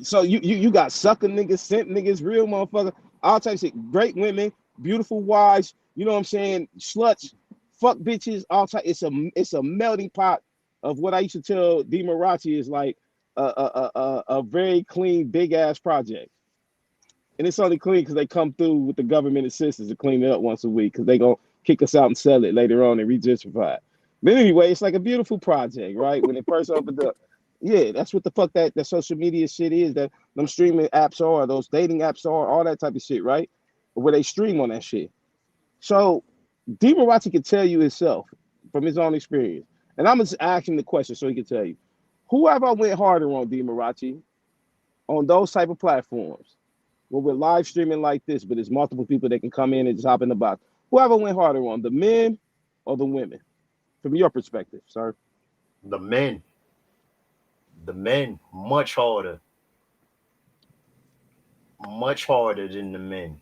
So you got sucker niggas, simp niggas, real motherfucker, all types of shit. Great women, beautiful wives, you know what I'm saying? Sluts, fuck bitches, all types. It's a melting pot of what I used to tell Demarachi is like a very clean, big ass project. And it's only clean because they come through with the government assistance to clean it up once a week because they gonna kick us out and sell it later on and re-gentrify it. But anyway, it's like a beautiful project, right? When it first opened up. Yeah, that's what the fuck that social media shit is, that them streaming apps are, those dating apps are, all that type of shit, right? Where they stream on that shit. So Demarachi can tell you himself from his own experience. And I'm just asking the question so he can tell you. Whoever went harder on Demarachi on those type of platforms, when we're live streaming like this, but there's multiple people that can come in and just hop in the box. Whoever went harder on, the men or the women, from your perspective, sir? The men. The men much harder than the men.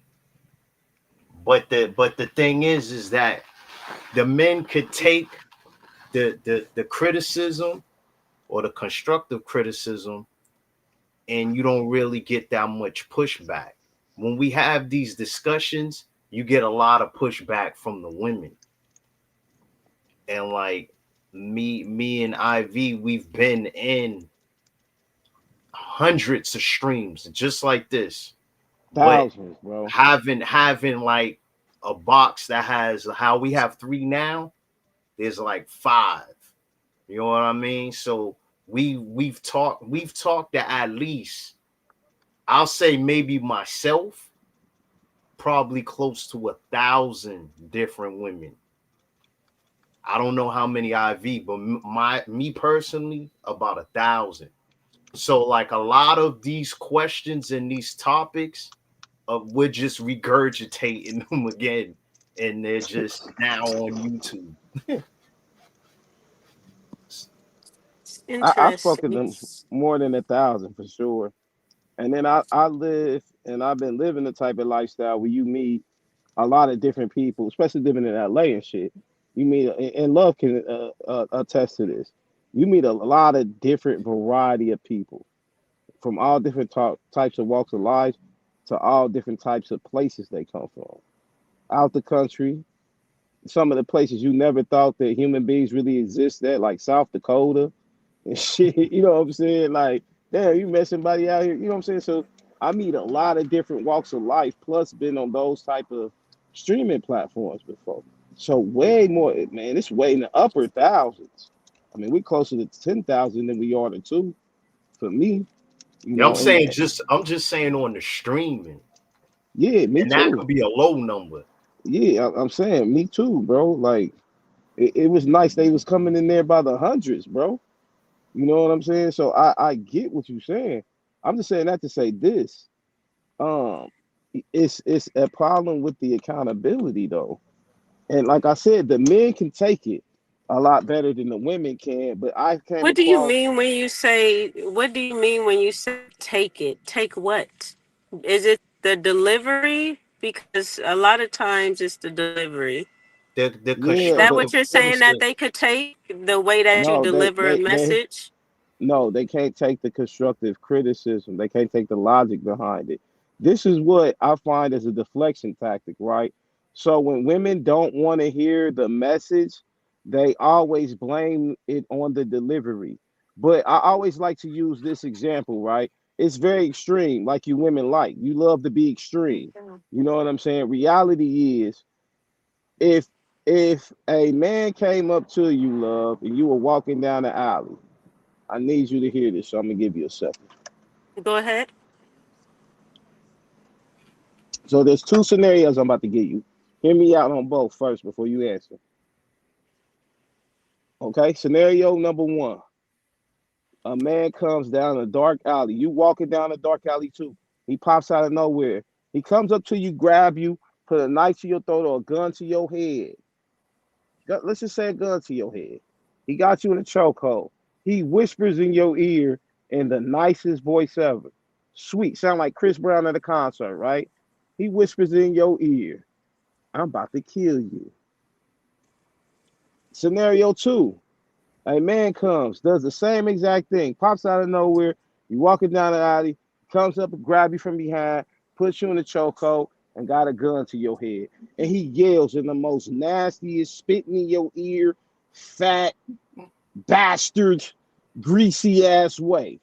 But the thing is that the men could take the criticism or the constructive criticism, and you don't really get that much pushback. When we have these discussions, you get a lot of pushback from the women. And like me and Ivy, we've been in hundreds of streams just like this. But Thousands, bro. having like a box that has how we have 3 now, there's like 5. You know what I mean? So we've talked to at least, I'll say maybe myself, probably close to 1,000 different women. I don't know how many IV, but me personally, about 1,000. So like a lot of these questions and these topics, we're just regurgitating them again and they're just now on YouTube. It's I spoke to interesting. them more than 1,000 for sure. And then I live and I've been living the type of lifestyle where you meet a lot of different people, especially living in LA and shit. You meet, and Love can attest to this. You meet a lot of different variety of people from all different types of walks of life to all different types of places they come from. Out the country, some of the places you never thought that human beings really exist at, like South Dakota and shit. You know what I'm saying? Like, damn, you met somebody out here. You know what I'm saying? So I meet a lot of different walks of life, plus been on those type of streaming platforms before. So way more, man. It's way in the upper thousands. I mean, we're closer to 10,000 than we are to two for me. You Yeah, know, and I'm just saying on the streaming, yeah, me and that too. could be a low number. Yeah, I'm saying me too, bro. Like it was nice they was coming in there by the hundreds, bro. You know what I'm saying? So I get what you're saying. I'm just saying that to say this. Um, it's a problem with the accountability though. And like I said, the men can take it a lot better than the women can. But I came What do you across mean when you say, what do you mean when you say take it? Take what? Is it the delivery? Because a lot of times it's the delivery. The Is yeah, that but what constructive you're saying that criticism. they could take the way that you no, deliver a they message? no, they can't take the constructive criticism. They can't take the logic behind it. This is what I find as a deflection tactic, right? So when women don't want to hear the message, they always blame it on the delivery. But I always like to use this example, right? It's very extreme, like you women like. You love to be extreme. You know what I'm saying? Reality is if a man came up to you, love, and you were walking down the alley, I need you to hear this, so I'm gonna give you a second. Go ahead. So there's two scenarios I'm about to give you. Hear me out on both first before you answer. Okay, scenario number one: a man comes down a dark alley. You walking down a dark alley too. He pops out of nowhere. He comes up to you, grab you, put a knife to your throat or a gun to your head. Let's just say a gun to your head. He got you in a chokehold. He whispers in your ear in the nicest voice ever. Sweet, sound like Chris Brown at a concert, right? He whispers in your ear, I'm about to kill you. Scenario two, a man comes, does the same exact thing, pops out of nowhere. You walking down the alley, comes up and grab you from behind, puts you in a chokehold, and got a gun to your head. And he yells in the most nastiest, spitting in your ear, fat bastard, greasy ass way.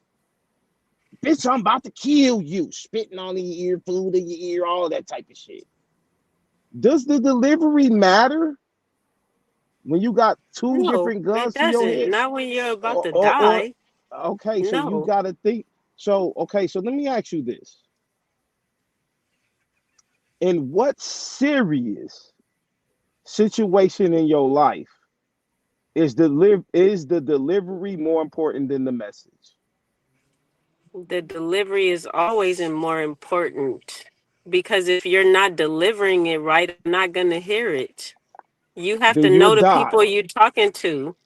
Bitch, I'm about to kill you. Spitting on your ear, food in your ear, all that type of shit. Does the delivery matter when you got two No, different it guns to your doesn't. head? Not when you're about to Or die. okay, so you No. gotta think. So okay, so let me ask you this: in what serious situation in your life is the delivery more important than the message? The delivery is always more important because if you're not delivering it right, I'm not going to hear it. You have to Then you'll know the die. people you're talking to.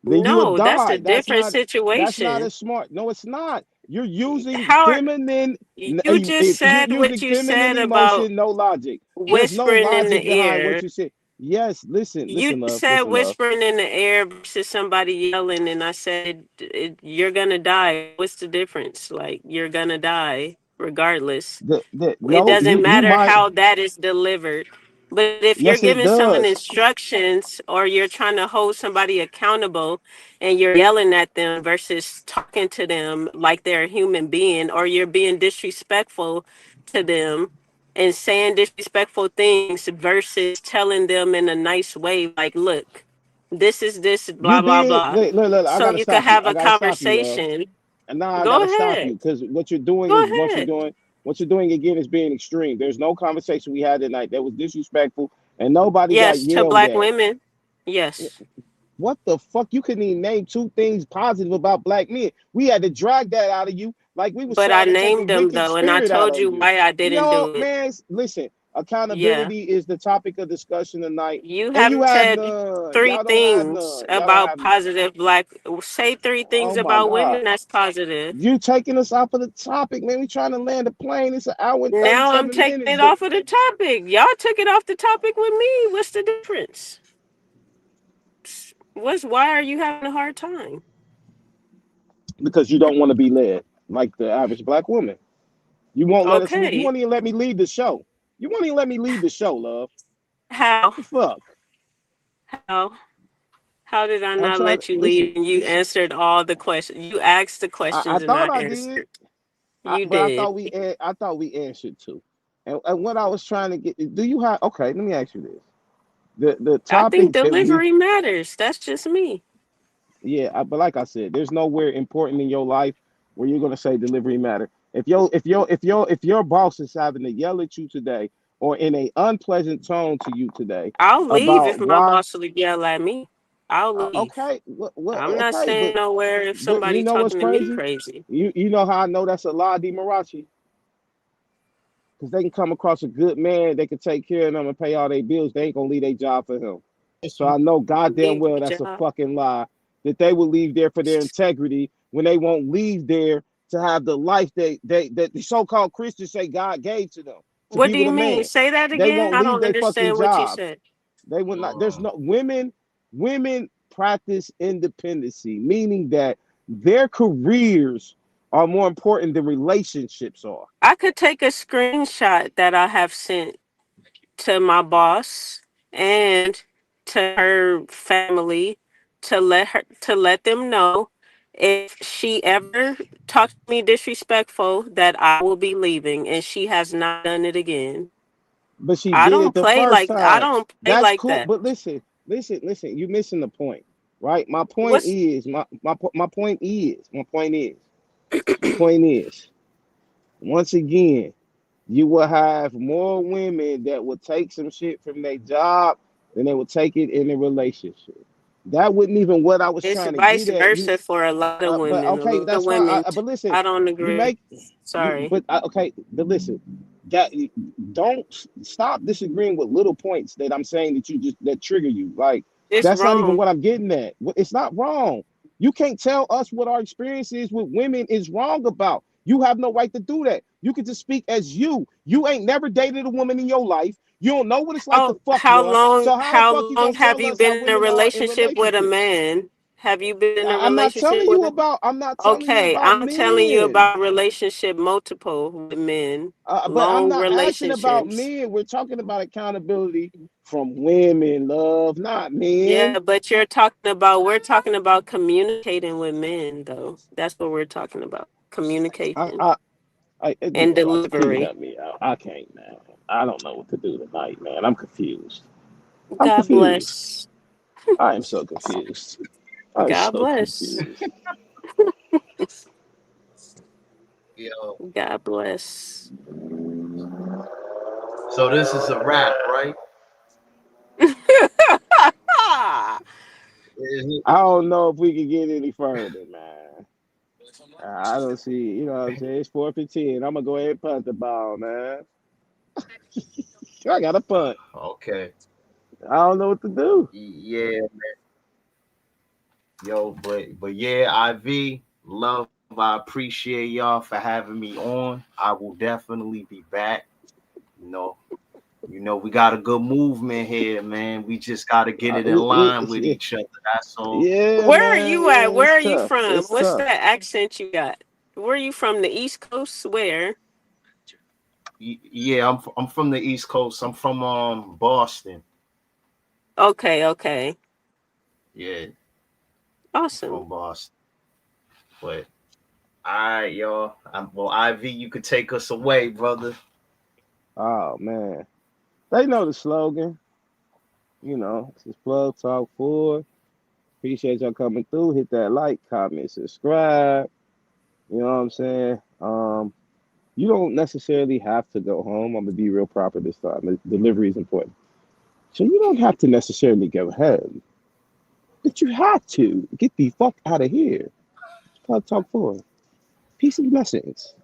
Then you will No, that's a die. different That's not situation. as smart. No, it's not. You're using How are, feminine. you just You're said what using you feminine said about emotion, no logic. There's no whispering in logic the behind what ear? you say. Yes, You listen, just love, said listen, love. whispering in the air versus somebody yelling, and I said, you're gonna die. What's the difference? Like, you're gonna die regardless. It No, doesn't you matter might. how that is delivered. But if you're Yes, it giving someone does. instructions or you're trying to hold somebody accountable and you're yelling at them versus talking to them like they're a human being, or you're being disrespectful to them and saying disrespectful things versus telling them in a nice way, like, look, this is this, You blah, blah, being blah. look, look, look, I So gotta you could stop you. have I a gotta stop you, love. conversation. And now I Go gotta stop you ahead. because what you're doing Go is ahead. what you're doing again is being extreme. There's no conversation we had tonight that was disrespectful, and nobody got Yes, to yelled black at. women. Yes. What the fuck? You couldn't even name two things positive about black men. We had to drag that out of you like we was But I trying to take a named them wicked though, and I spirit out told of you you. why I didn't Yo, do it. man, listen. Yeah. Accountability is the topic of discussion tonight, You and you haven't have said none. three Y'all don't have things none. Y'all don't about have none. positive black. Say three Oh things my about God. women that's positive. You taking us off of the topic, man. We trying to land a plane. It's an hour and Now I'm 37 taking minutes. it off of the topic. Y'all took it off the topic with me. What's the difference? Why are you having a hard time? Because you don't want to be led like the average black woman. You won't let us lead. You Okay. won't even let me lead the show. You won't even let me lead the show, love. How? The fuck? How? How did I I'm not trying to let you listen. lead and you answered all the questions? You asked the I questions and I thought I did, answered. You but did. I thought we answered too. And what I was trying to get, do you have? Okay, let me ask you this: the I think topic that we, delivery matters. That's just me. yeah, but like I said, there's nowhere important in your life where you're gonna say delivery matter. If your boss is having to yell at you today or in a unpleasant tone to you today I'll leave about if my why, boss will yell at me. I'll leave. okay, what, I'm not okay, staying nowhere if but you somebody know what's talking to me crazy? crazy. You know how I know that's a lie, Dimarachi? Because they can come across a good man, they can take care of them and pay all their bills. They ain't gonna leave their job for him. So I know goddamn Leave well the that's a job. fucking lie. That they will leave there for their integrity when they won't leave there to have the life that the so-called Christians say God gave to them to What be do with you a mean? man. Say that They again. won't I leave don't their fucking understand what you jobs. said. They would not. There's no women practice independency, meaning that their careers are more important than relationships are. I could take a screenshot that I have sent to my boss and to her family to let them know if she ever talks to me disrespectful that I will be leaving and she has not done it again. But she did it the first I time. don't play That's like cool. that. But listen. You're missing the point, right? What's My point is. Once again, you will have more women that will take some shit from their job than they will take it in a relationship. That wasn't even what I was it's trying to get vice at. You versa for a lot of but women. A okay, lot of that's fine. women But listen, I don't you agree. make you. Sorry. But okay, but listen, that don't stop disagreeing with little points that I'm saying that you just that trigger you. Like It's that's not even wrong. what I'm getting at. It's not wrong. You can't tell us what our experience is with women is wrong about. You have no right to do that. You can just speak as you. You ain't never dated a woman in your life. You don't know what it's like to fuck one. So how the fuck you How long gonna have tell you us how been in a women are in relationship with a relationships? man? Have you been in a I'm not relationship telling with you a about. I'm not telling you Okay, about I'm telling you men. about relationship multiple with men. But I'm Long not asking about relationships. men. We're talking about accountability from women, love, not Yeah, men. but we're talking about communicating with men though. That's what we're talking about. I, Communication I, and Demarachi, please delivery. help me out. I can't, man. I don't know what to do tonight, man. I'm confused. I'm God confused. bless. I am so confused. I'm God so bless. confused. Yo, God bless. so this is a wrap, right? Is it? I don't know if we can get any further, man. I don't see. You know what I'm saying? It's 4:15. I'm gonna go ahead and punt the ball, man. I got a punt. Okay. I don't know what to do. Yeah, yo, but yeah, IV, love. I appreciate y'all for having me on. I will definitely be back. You know, we got a good movement here, man. We just got to get it in line with each other. That's all. Yeah, Where are man. you at? Yeah, Where it's are you tough. from? It's What's tough. that accent you got? Where are you from? The East Coast? Where? Yeah, I'm from the East Coast. I'm from Boston. Okay, okay. Yeah, I'm Awesome. from Boston. But all right, y'all. Well, IV, you could take us away, brother. Oh man. They know the slogan. You know, this is Plug Talk 4. Appreciate y'all coming through. Hit that like, comment, subscribe. You know what I'm saying? You don't necessarily have to go home. I'm gonna be real proper this time. The delivery is important. So you don't have to necessarily go home, but you have to get the fuck out of here. Plug Talk 4. Peace and blessings.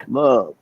Love.